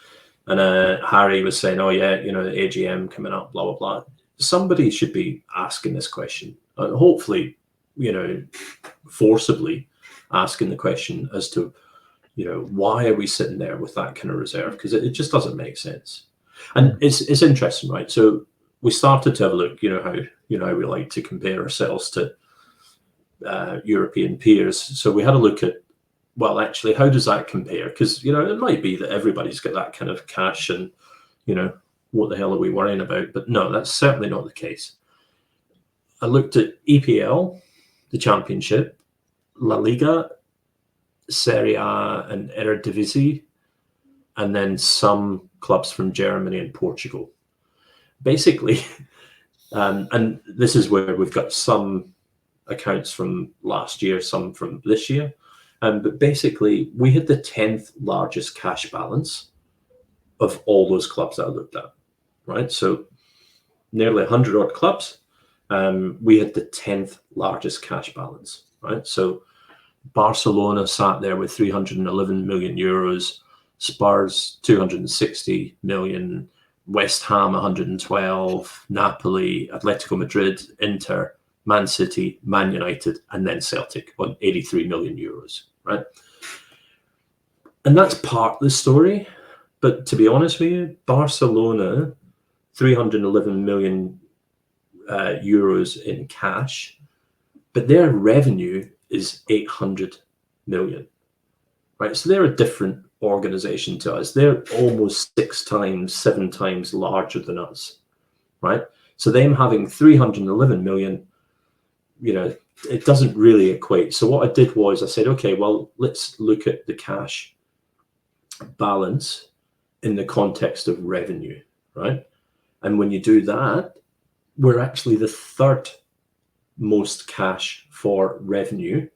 And Harry was saying, "Oh yeah, you know, the AGM coming up, blah blah blah." Somebody should be asking this question. Hopefully, you know, forcibly asking the question as to, you know, why are we sitting there with that kind of reserve? Because it just doesn't make sense. And it's interesting, right? So we started to have a look, you know, how we like to compare ourselves to European peers. So we had a look at, well, actually, how does that compare? Because, you know, it might be that everybody's got that kind of cash and, you know, what the hell are we worrying about? But no, that's certainly not the case. I looked at EPL, the Championship, La Liga, Serie A and Eredivisie, and then some clubs from Germany and Portugal. Basically, and this is where we've got some accounts from last year, some from this year. But basically, we had the 10th largest cash balance of all those clubs that I looked at, right? So nearly 100 odd clubs, we had the 10th largest cash balance, right? So Barcelona sat there with 311 million euros, Spurs 260 million, West Ham 112, Napoli, Atletico Madrid, Inter, Man City, Man United, and then Celtic on 83 million euros, right? And that's part of the story. But to be honest with you, Barcelona, 311 million euros in cash, but their revenue is 800 million, right? So they're a different organization to us. They're almost 7 times larger than us, right? So them having 311 million, you know, it doesn't really equate. So what I did was I said, okay, well, let's look at the cash balance in the context of revenue, right? And when you do that, we're actually the third most cash for revenue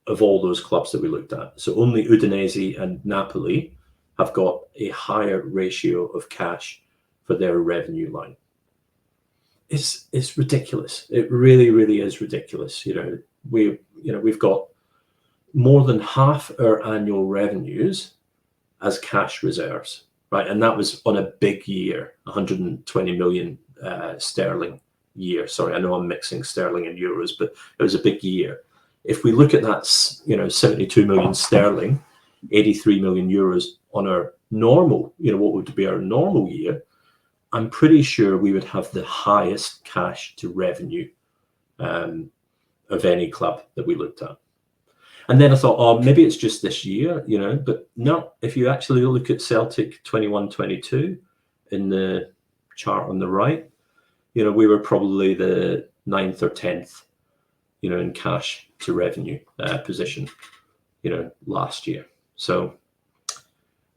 of all those clubs that we looked at. So only Udinese and Napoli have got a higher ratio of cash for their revenue line. It's ridiculous. It really, really is ridiculous. We've got more than half our annual revenues as cash reserves, right? And that was on a big year, 120 million sterling year. Sorry, I know I'm mixing sterling and euros, but it was a big year. If we look at that, 72 million sterling, 83 million euros on our normal, what would be our normal year, I'm pretty sure we would have the highest cash to revenue of any club that we looked at. And then I thought, oh, maybe it's just this year, but no, if you actually look at Celtic 21-22 in the chart on the right, we were probably the 9th or 10th, in cash to revenue position, last year. So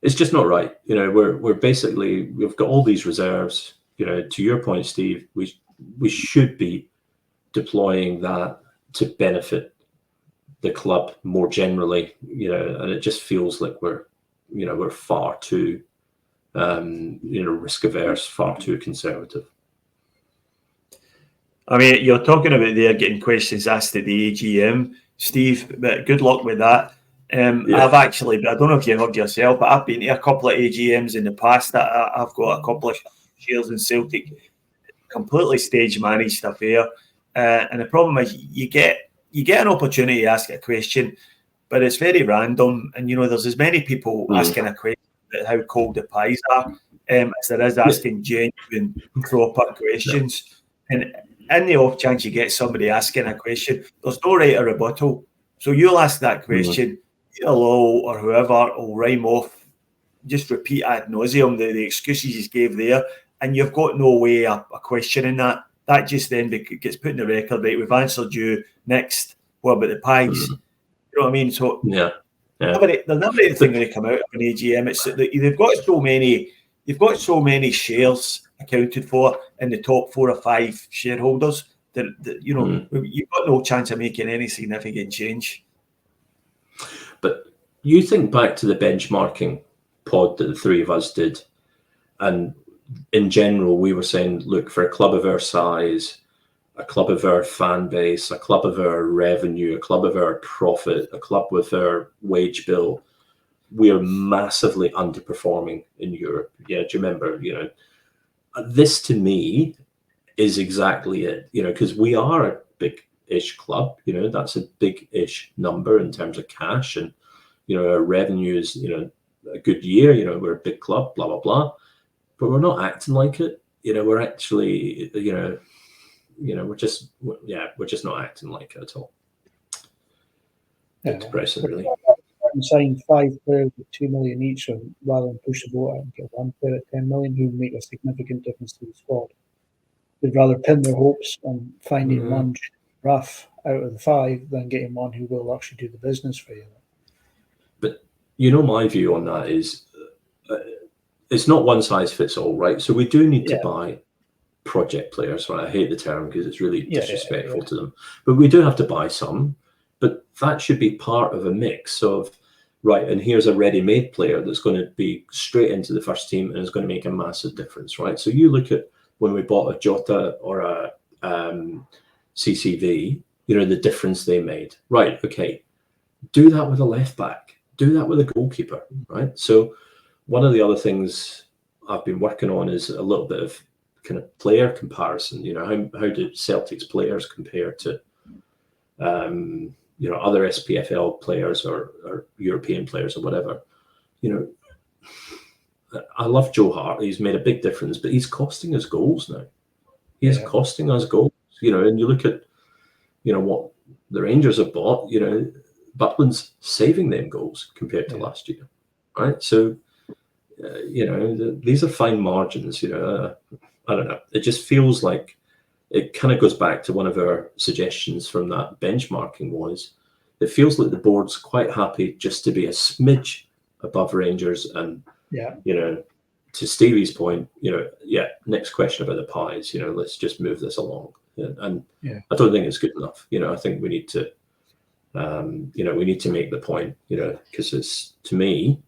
it's just not right. We're basically, we've got all these reserves, to your point, Steve, we should be deploying that to benefit the club more generally, and it just feels like we're far too, risk averse, far too conservative. I mean, you're talking about there getting questions asked at the AGM, Steve, but good luck with that. I've actually, I don't know if you heard yourself, but I've been to a couple of AGMs in the past. I've got a couple of shares in Celtic, completely stage managed affair. And the problem is you get an opportunity to ask a question, but it's very random. And, there's as many people asking a question about how cold the pies are as there is asking genuine, proper questions. And in the off chance you get somebody asking a question, there's no right or rebuttal. So you'll ask that question, hello, or whoever will rhyme off, just repeat ad nauseum the excuses you gave there, and you've got no way of questioning that. That just then gets put in the record, right? We've answered you. Next, what about the pies? You know what I mean? So yeah. There's never anything going to come out of an AGM. It's that they've got so many. You've got so many shares accounted for in the top 4 or 5 shareholders that you've got no chance of making any significant change. But you think back to the benchmarking pod that the three of us did, and in general, we were saying, look, for a club of our size, a club of our fan base, a club of our revenue, a club of our profit, a club with our wage bill, we are massively underperforming in Europe. Yeah, do you remember? This to me is exactly it. Because we are a big-ish club. That's a big-ish number in terms of cash, and our revenue is a good year. We're a big club. Blah blah blah. But we're not acting like it. We're actually, we're just not acting like it at all. It's depressing, really. Sign 5 players with 2 million each, rather than push the boat out and get 1 player at 10 million who make a significant difference to the squad. They'd rather pin their hopes on finding one rough out of the 5 than getting one who will actually do the business for you. But my view on that is, it's not one size fits all, right? So we do need to buy project players. Right? I hate the term because it's really disrespectful to them. But we do have to buy some. But that should be part of a mix of, right, and here's a ready-made player that's going to be straight into the first team and is going to make a massive difference, right? So you look at when we bought a Jota or a CCV, the difference they made. Right, okay, do that with a left back. Do that with a goalkeeper, right? So one of the other things I've been working on is a little bit of kind of player comparison. How do Celtic's players compare to other SPFL players or European players or whatever. I love Joe Hart. He's made a big difference, but he's costing us goals now. He's costing us goals, and you look at, what the Rangers have bought, Butland's saving them goals compared to last year, right? So, these are fine margins, I don't know. It just feels like it kind of goes back to one of our suggestions from that benchmarking was, it feels like the board's quite happy just to be a smidge above Rangers. And, to Stevie's point, next question about the pies, let's just move this along. And I don't think it's good enough. I think we need to We need to make the point, because it's, to me,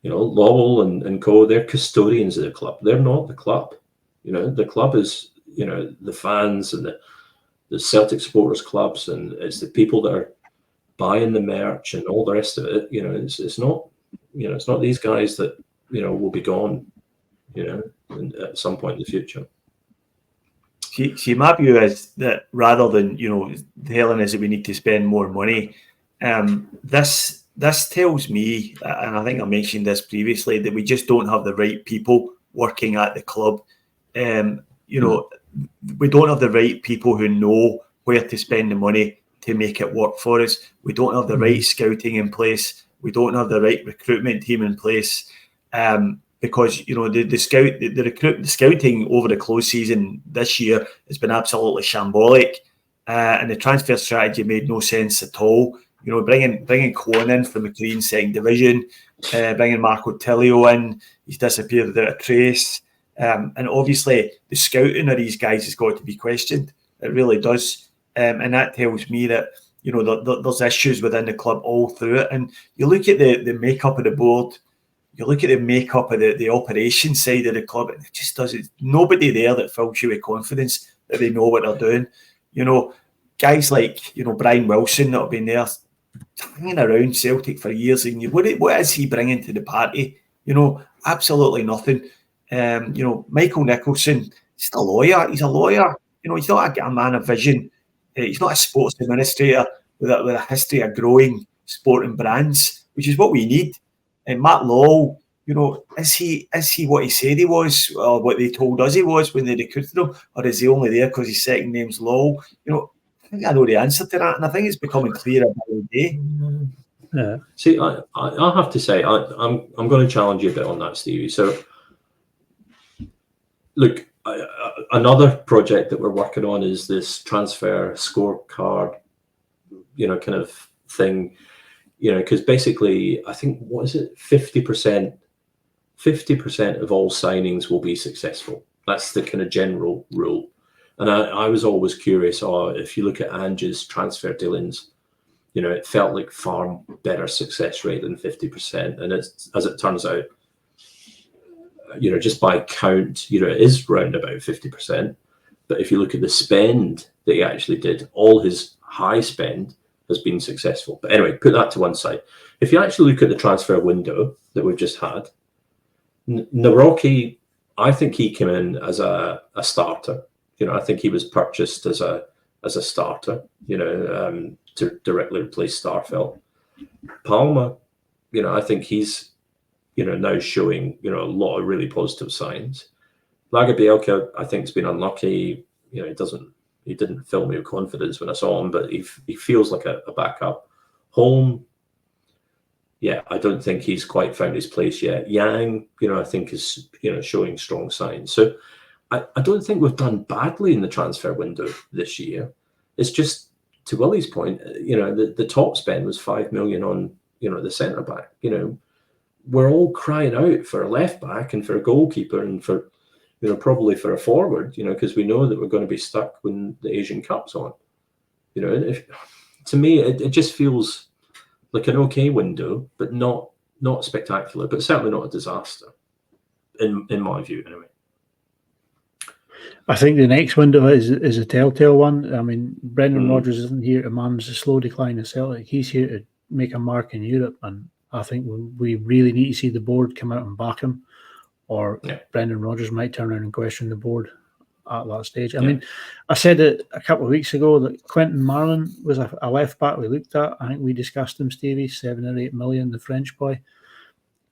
Lowell and co, they're custodians of the club. They're not the club. The club is, the fans and the Celtic supporters clubs, and it's the people that are buying the merch and all the rest of it. It's not, it's not these guys that, will be gone, at some point in the future. See, my view is that rather than, telling us that we need to spend more money, this tells me, and I think I mentioned this previously, that we just don't have the right people working at the club. We don't have the right people who know where to spend the money to make it work for us. We don't have the right scouting in place. We don't have the right recruitment team in place. Because the scouting over the close season this year has been absolutely shambolic, and the transfer strategy made no sense at all. Bringing Cohen in from McLean second division, bringing Marco Tillio in, he's disappeared without a trace, and obviously the scouting of these guys has got to be questioned. It really does, and that tells me that there's issues within the club all through it. And you look at the makeup of the board. You look at the makeup of the operation side of the club, and it just doesn't. Nobody there that fills you with confidence that they know what they're doing. Guys like Brian Wilson that have been there, hanging around Celtic for years, and what is he bringing to the party? Absolutely nothing. Michael Nicholson, he's a lawyer. He's a lawyer. He's not a man of vision. He's not a sports administrator with a history of growing sporting brands, which is what we need. And Matt Lowell, is he what he said he was, or what they told us he was when they recruited him, or is he only there because his second name's Lowell? I think I know the answer to that, and I think it's becoming clearer by the day. Yeah. See, I have to say, I'm going to challenge you a bit on that, Stevie. So, look, another project that we're working on is this transfer scorecard, kind of thing. Because basically, I think, what is it? 50% of all signings will be successful. That's the kind of general rule. And I was always curious, if you look at Ange's transfer dealings, it felt like far better success rate than 50%. And it's, as it turns out, just by count, it is round about 50%. But if you look at the spend that he actually did, all his high spend has been successful. But anyway, put that to one side. If you actually look at the transfer window that we've just had, Nawrocki, I think he came in as a starter. I think he was purchased as a starter, to directly replace Starfelt. Palmer, I think he's, now showing, a lot of really positive signs. Lagerbielke, I think, has been unlucky. He didn't fill me with confidence when I saw him, but he feels like a backup. Holm, I don't think he's quite found his place yet. Yang, I think is, showing strong signs. So I don't think we've done badly in the transfer window this year. It's just, to Willie's point, the top spend was 5 million on, the centre back. We're all crying out for a left back and for a goalkeeper and for, probably for a forward, because we know that we're going to be stuck when the Asian Cup's on. To me, it just feels like an okay window, but not spectacular, but certainly not a disaster, in my view, anyway. I think the next window is a telltale one. I mean, Brendan Rodgers isn't here to manage the slow decline of Celtic. He's here to make a mark in Europe, and I think we really need to see the board come out and back him, or Brendan Rodgers might turn around and question the board at that stage. I mean, I said it a couple of weeks ago that Quentin Marlin was a left back we looked at. I think we discussed him, Stevie, 7 or 8 million, the French boy.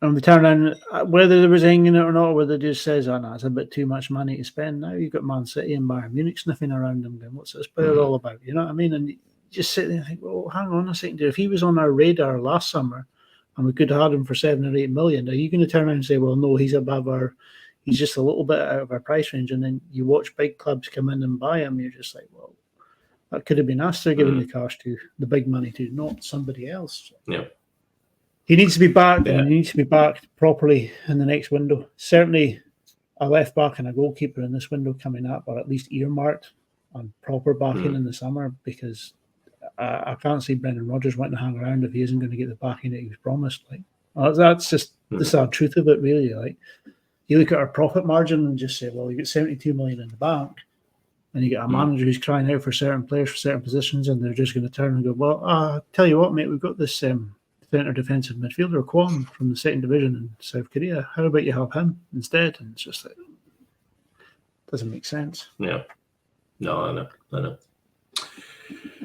And we turn around, whether there was anything in it or not, whether it just says, no, it's a bit too much money to spend. Now you've got Man City and Bayern Munich sniffing around him going, what's this player all about? You know what I mean? And you just sit there and think, well, hang on a second. If he was on our radar last summer and we could have had him for 7 or 8 million, are you going to turn around and say, well, no, he's just a little bit out of our price range? And then you watch big clubs come in and buy him. You're just like, well, that could have been us. They're giving the cash to, the big money to, not somebody else. Yeah. He needs to be backed, and he needs to be backed properly in the next window. Certainly a left back and a goalkeeper in this window coming up, or at least earmarked on proper backing in the summer, because I can't see Brendan Rodgers wanting to hang around if he isn't going to get the backing that he was promised. That's just the sad truth of it, really. Like, you look at our profit margin and just say, well, you get 72 million in the bank, and you get a manager who's crying out for certain players for certain positions, and they're just going to turn and go, well, tell you what, mate, we've got this centre defensive midfielder, Kwon, from the second division in South Korea. How about you have him instead? And it's just like, doesn't make sense. Yeah. No, I know.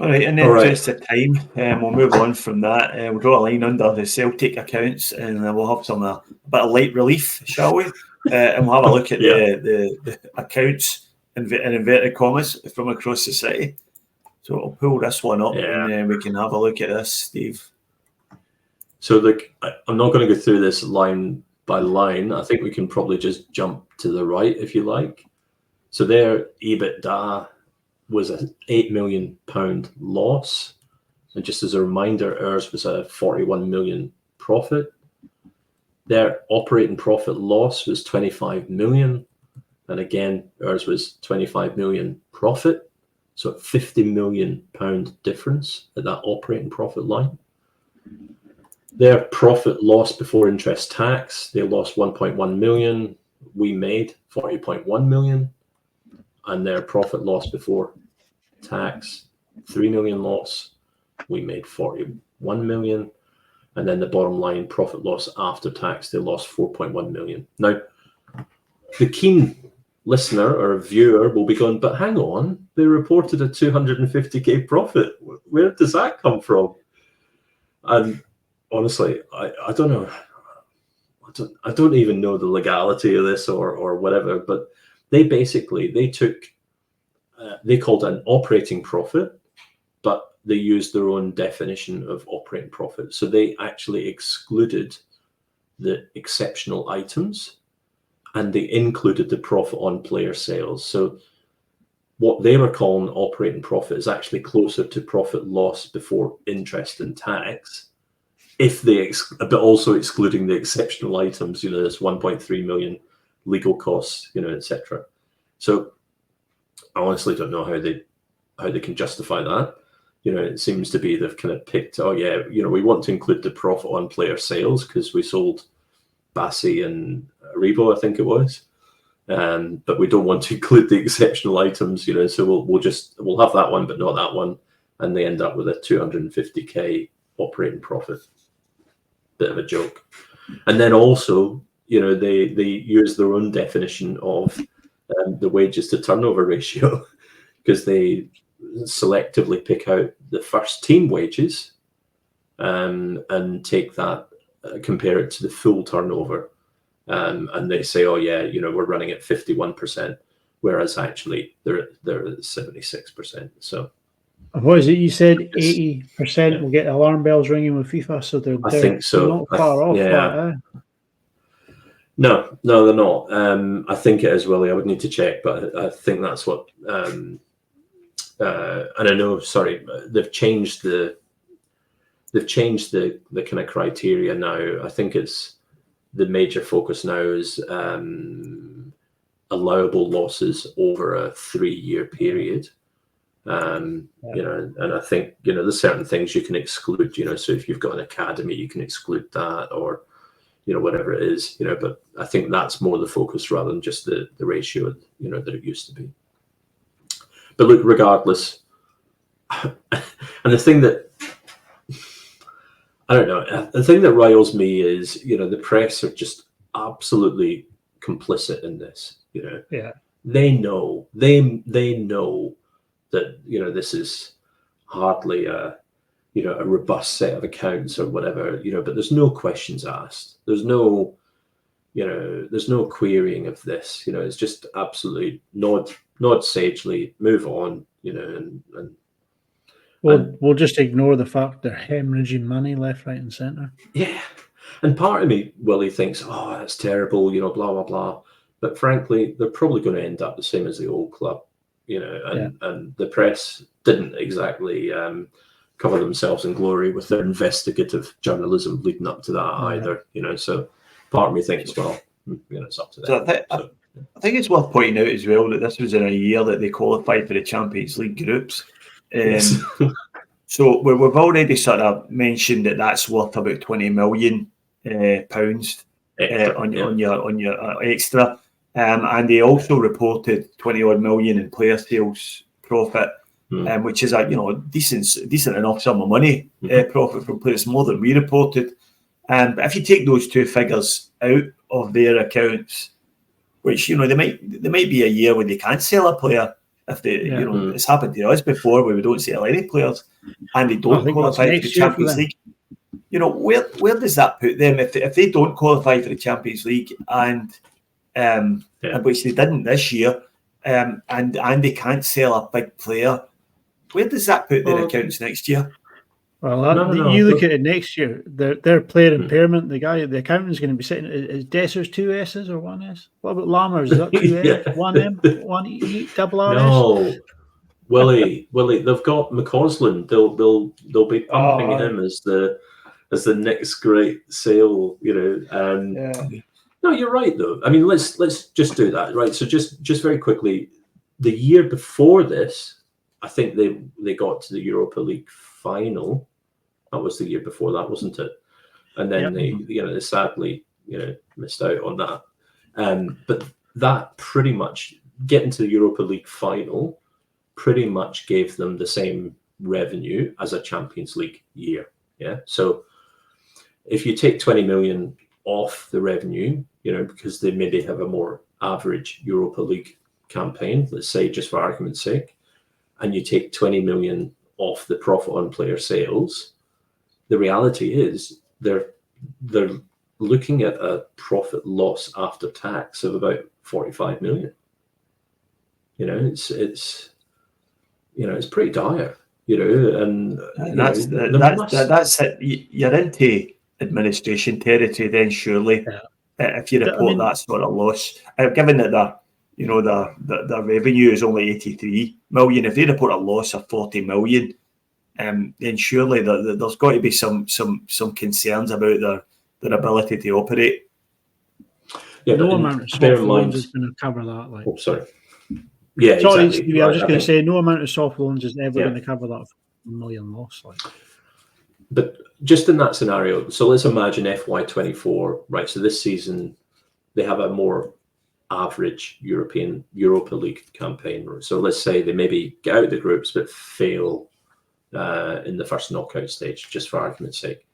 All right, in the interest of time, we'll move on from that. We'll draw a line under the Celtic accounts, and we'll have a bit of light relief, shall we? And we'll have a look at the accounts in inverted commas from across the city. So I'll pull this one up, and we can have a look at this, Steve. So I'm not going to go through this line by line. I think we can probably just jump to the right, if you like. So their EBITDA was a £8 million loss. And just as a reminder, ours was a 41 million profit. Their operating profit loss was 25 million. And again, ours was 25 million profit. So a £50 million difference at that operating profit line. Their profit loss before interest tax, they lost 1.1 million. We made 40.1 million. And their profit loss before tax, 3 million loss. We made 41 million. And then the bottom line, profit loss after tax, they lost 4.1 million. Now, the keen listener or viewer will be going, but hang on, they reported a 250k profit. Where does that come from? And honestly, I don't know. I don't even know the legality of this or whatever, but they took, they called it an operating profit, but they used their own definition of operating profit. So they actually excluded the exceptional items and they included the profit on player sales. So what they were calling operating profit is actually closer to profit loss before interest and tax, but also excluding the exceptional items, this 1.3 million legal costs, etc. So I honestly don't know how they can justify that. It seems to be they've kind of picked, we want to include the profit on player sales because we sold Bassi and Rebo, I think it was. But we don't want to include the exceptional items, so we'll have that one, but not that one. And they end up with a 250k operating profit. Bit of a joke. And then also, they use their own definition of the wages to turnover ratio because they selectively pick out the first team wages and take that, compare it to the full turnover. And they say, we're running at 51%, whereas actually they're at 76%. So what is it? You said 80% will get alarm bells ringing with FIFA, so they're think so. Not far off. Yeah. No, they're not. I think it is, Willie. I would need to check, but I think that's what. And I know, sorry, they've changed the kind of criteria now. I think it's the major focus now is allowable losses over a 3-year period. And I think, there's certain things you can exclude, so if you've got an academy, you can exclude that or, whatever it is, but I think that's more the focus rather than just the ratio, that it used to be. But look, regardless, and the thing that, I don't know, the thing that riles me is, the press are just absolutely complicit in this, Yeah. They know that, this is hardly a robust set of accounts or whatever, but there's no questions asked. There's no querying of this, it's just absolutely nod sagely, move on, and we'll just ignore the fact they're hemorrhaging money left, right, and centre. Yeah. And part of me, Willie, thinks, oh, that's terrible, blah, blah, blah. But frankly, they're probably going to end up the same as the old club, and the press didn't exactly cover themselves in glory with their investigative journalism leading up to that either, so part of me thinks, well, it's up to them. So I think it's worth pointing out as well that this was in a year that they qualified for the Champions League groups. Yes. So we've already sort of mentioned that that's worth about £20 million on your extra, and they also reported 20 odd million in player sales profit, which is a decent enough sum of money profit from players, more than we reported. But if you take those two figures out of their accounts, which there might be a year when they can't sell a player. If they, it's happened to us before where we don't sell any players and they don't qualify for the Champions League. Where does that put them if they don't qualify for the Champions League and which they didn't this year, and they can't sell a big player? Where does that put their accounts next year? Well, you look at it next year. Their player impairment. The accountant is going to be sitting. Is Desser's 2 S's or 1 S? What about Lammers? Is that 2 S, 1 M, 1 E, double R S? No, Willie. They've got McCausland. They'll be pumping him as the next great sale. No, you're right though. I mean, let's just do that, right? So just very quickly, the year before this, I think they got to the Europa League final. That was the year before that, wasn't it? And then they sadly missed out on that. But that pretty much getting to the Europa League final pretty much gave them the same revenue as a Champions League year. Yeah. So if you take 20 million off the revenue, because they maybe have a more average Europa League campaign, let's say just for argument's sake, and you take 20 million off the profit on player sales, the reality is they're looking at a profit loss after tax of about 45 million. It's pretty dire. And that's it. You're into administration territory then, surely. If you report that sort of loss, given that the revenue is only 83 million, if they report a loss of 40 million, then surely there's got to be some concerns about their ability to operate. Yeah, no amount of soft loans is going to cover that. Oh, sorry. Yeah, sorry, exactly. Stevie, I was just going to say no amount of soft loans is ever going to cover that million loss. But just in that scenario, so let's imagine FY24, right? So this season they have a more average Europa League campaign. So let's say they maybe get out of the groups but fail in the first knockout stage, just for argument's sake.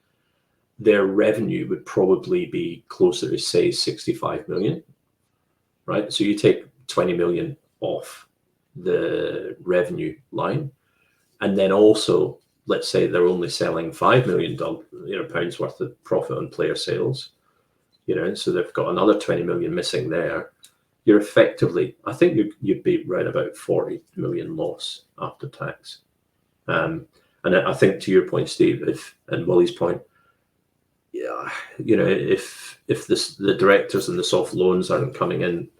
Their revenue would probably be closer to, say, 65 million, right? So you take 20 million off the revenue line, and then also, let's say they're only selling $5 million, pounds worth of profit on player sales, so they've got another 20 million missing there. You're effectively, I think you'd be right about 40 million loss after tax. And I think to your point, Steve, and Willie's point, if the directors and the soft loans aren't coming in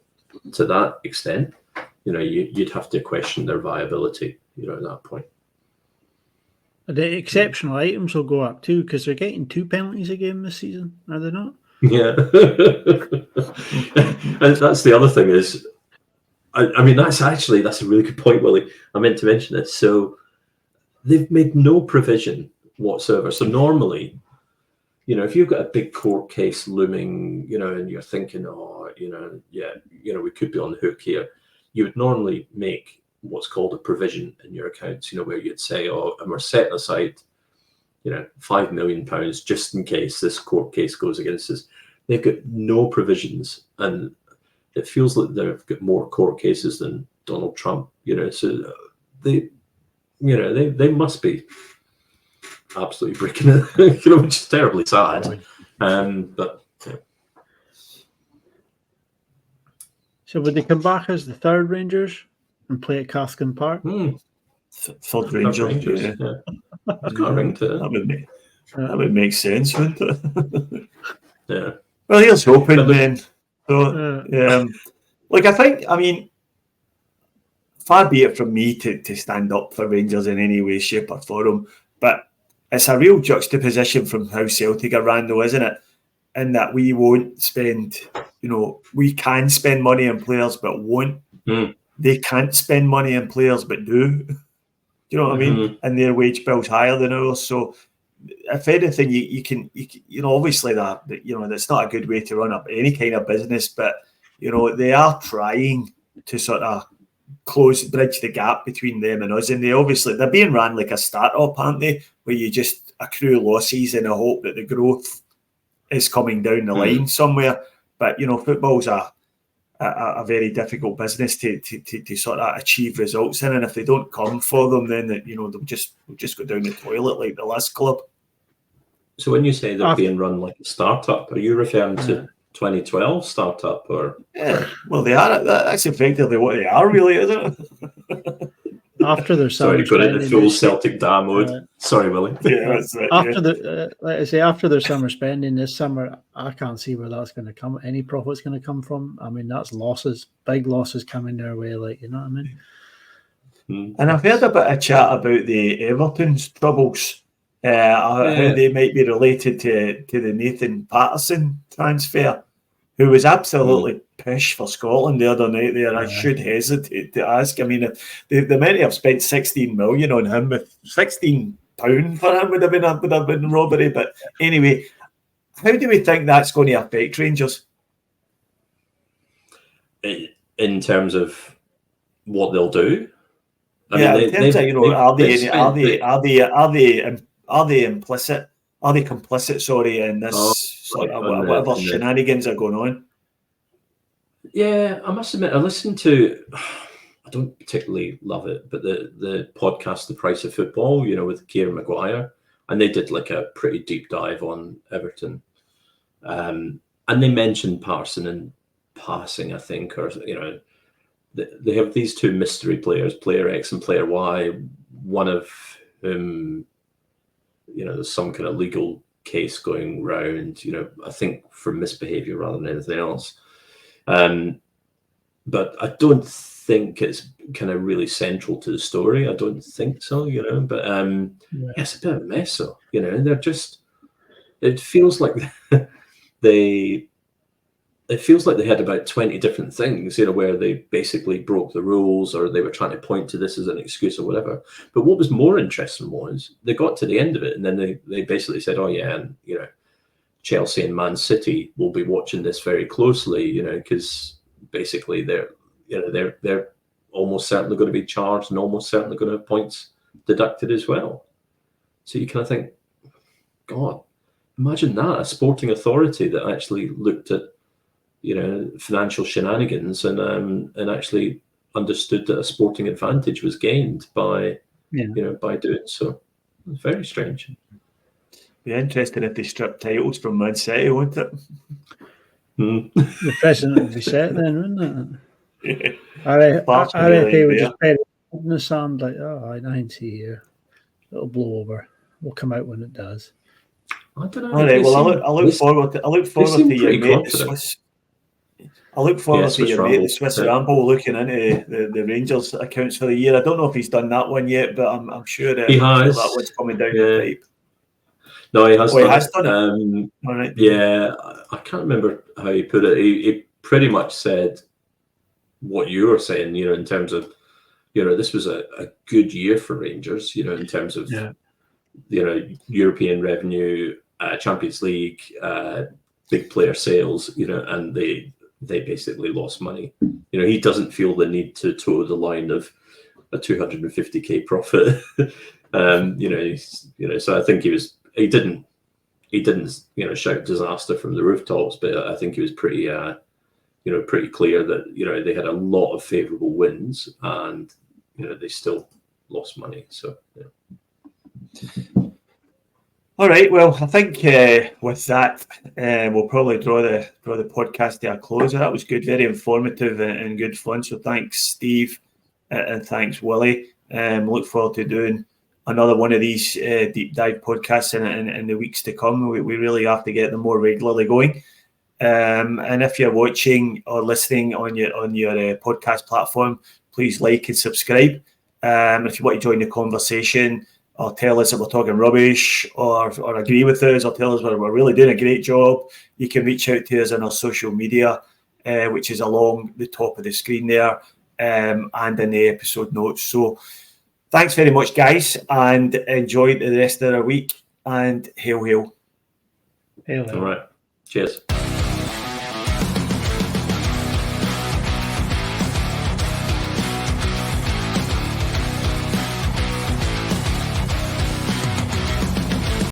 to that extent, you'd have to question their viability, at that point. The exceptional items will go up too, because they're getting 2 penalties a game this season, are they not? Yeah. And that's the other thing is, I mean, that's a really good point, Willie. I meant to mention this. So they've made no provision whatsoever. So normally, if you've got a big court case looming, and you're thinking, we could be on the hook here, you would normally make what's called a provision in your accounts, where you'd say, and we're setting aside, £5 million just in case this court case goes against us. They've got no provisions, and it feels like they've got more court cases than Donald Trump, so they must be absolutely breaking it, which is terribly sad. But so would they come back as the third Rangers and play at Cathkin Park? Third Rangers, yeah. I've got a ring to it. That would make sense, wouldn't it? Yeah. Well, here's hoping then. So, I mean, far be it from me to stand up for Rangers in any way, shape or form, but it's a real juxtaposition from how Celtic are ran, though, isn't it? In that we won't spend, we can spend money on players but won't. They can't spend money on players but do. Do you know what I mean? And their wage bill's higher than ours. So if anything, you can obviously that that's not a good way to run up any kind of business, but they are trying to sort of bridge the gap between them and us, and they're being ran like a startup, aren't they? Where you just accrue losses in a hope that the growth is coming down the line somewhere. But football's a very difficult business to sort of achieve results in, and if they don't come for them, then they'll just go down the toilet like the last club. So when you say they're being run like a startup, are you referring to 2012 startup or? Yeah, well, they are. That's effectively what they are, really, isn't it? After their summer sorry, got into full Celtic Down mode. Sorry, Willie. Yeah, that's it. After their summer spending this summer, I can't see where that's going to come. Any profit's going to come from. I mean, that's losses, big losses coming their way. Like, you know what I mean? And I've heard a bit of chat about the Everton's troubles. How they might be related to the Nathan Patterson transfer, who was absolutely pish for Scotland the other night there. I should hesitate to ask. I mean, the many have spent 16 million on him, with £16 for him would have been robbery. But anyway, how do we think that's going to affect Rangers? In terms of what they'll do? In terms of are they implicit? Are they complicit? Sorry, in this sort of whatever shenanigans are going on. Yeah, I must admit, I listened to. I don't particularly love it, but the podcast, The Price of Football, with Kieran Maguire, and they did like a pretty deep dive on Everton, and they mentioned Patterson in passing, I think, or they have these two mystery players, Player X and Player Y, one of whom. There's some kind of legal case going round, I think for misbehaviour rather than anything else. But I don't think it's kind of really central to the story. I don't think so, but it's a bit of a mess, though. They're just, it feels like they had about 20 different things, where they basically broke the rules or they were trying to point to this as an excuse or whatever. But what was more interesting was they got to the end of it and then they basically said, and Chelsea and Man City will be watching this very closely, because basically they're almost certainly going to be charged and almost certainly going to have points deducted as well. So you kind of think, God, imagine that, a sporting authority that actually looked at financial shenanigans and actually understood that a sporting advantage was gained by by doing so. It's very strange. Be interesting if they stripped titles from Man City, wouldn't it? The precedent would be set then, wouldn't it? Yeah. I reckon they would just bury it in the sand like, I can see here. It'll blow over. We'll come out when it does. I don't know. All right. Well, I look forward to your mate, the Swiss. I look forward to your mate, the Swiss Ramble, looking into the Rangers accounts for the year. I don't know if he's done that one yet, but I'm sure he has. That one's coming down the pipe. No, he has. He has done it. All right. Yeah, I can't remember how he put it. He pretty much said what you were saying. In terms of, this was a good year for Rangers. In terms of, European revenue, Champions League, big player sales. And they basically lost money. He doesn't feel the need to toe the line of a 250k profit. So I think he didn't shout disaster from the rooftops, but I think he was pretty pretty clear that they had a lot of favourable wins and they still lost money. So All right. Well, I think with that, we'll probably draw the podcast to a close. That was good, very informative and good fun. So thanks, Steve, and thanks, Willie. Look forward to doing another one of these deep dive podcasts in the weeks to come. We really have to get them more regularly going. And if you're watching or listening on your podcast platform, please like and subscribe. If you want to join the conversation, or tell us that we're talking rubbish, or agree with us, or tell us we're really doing a great job, you can reach out to us on our social media, which is along the top of the screen there, and in the episode notes. So thanks very much, guys, and enjoy the rest of the week. And hail, hail. Hail, hail. All right. Cheers.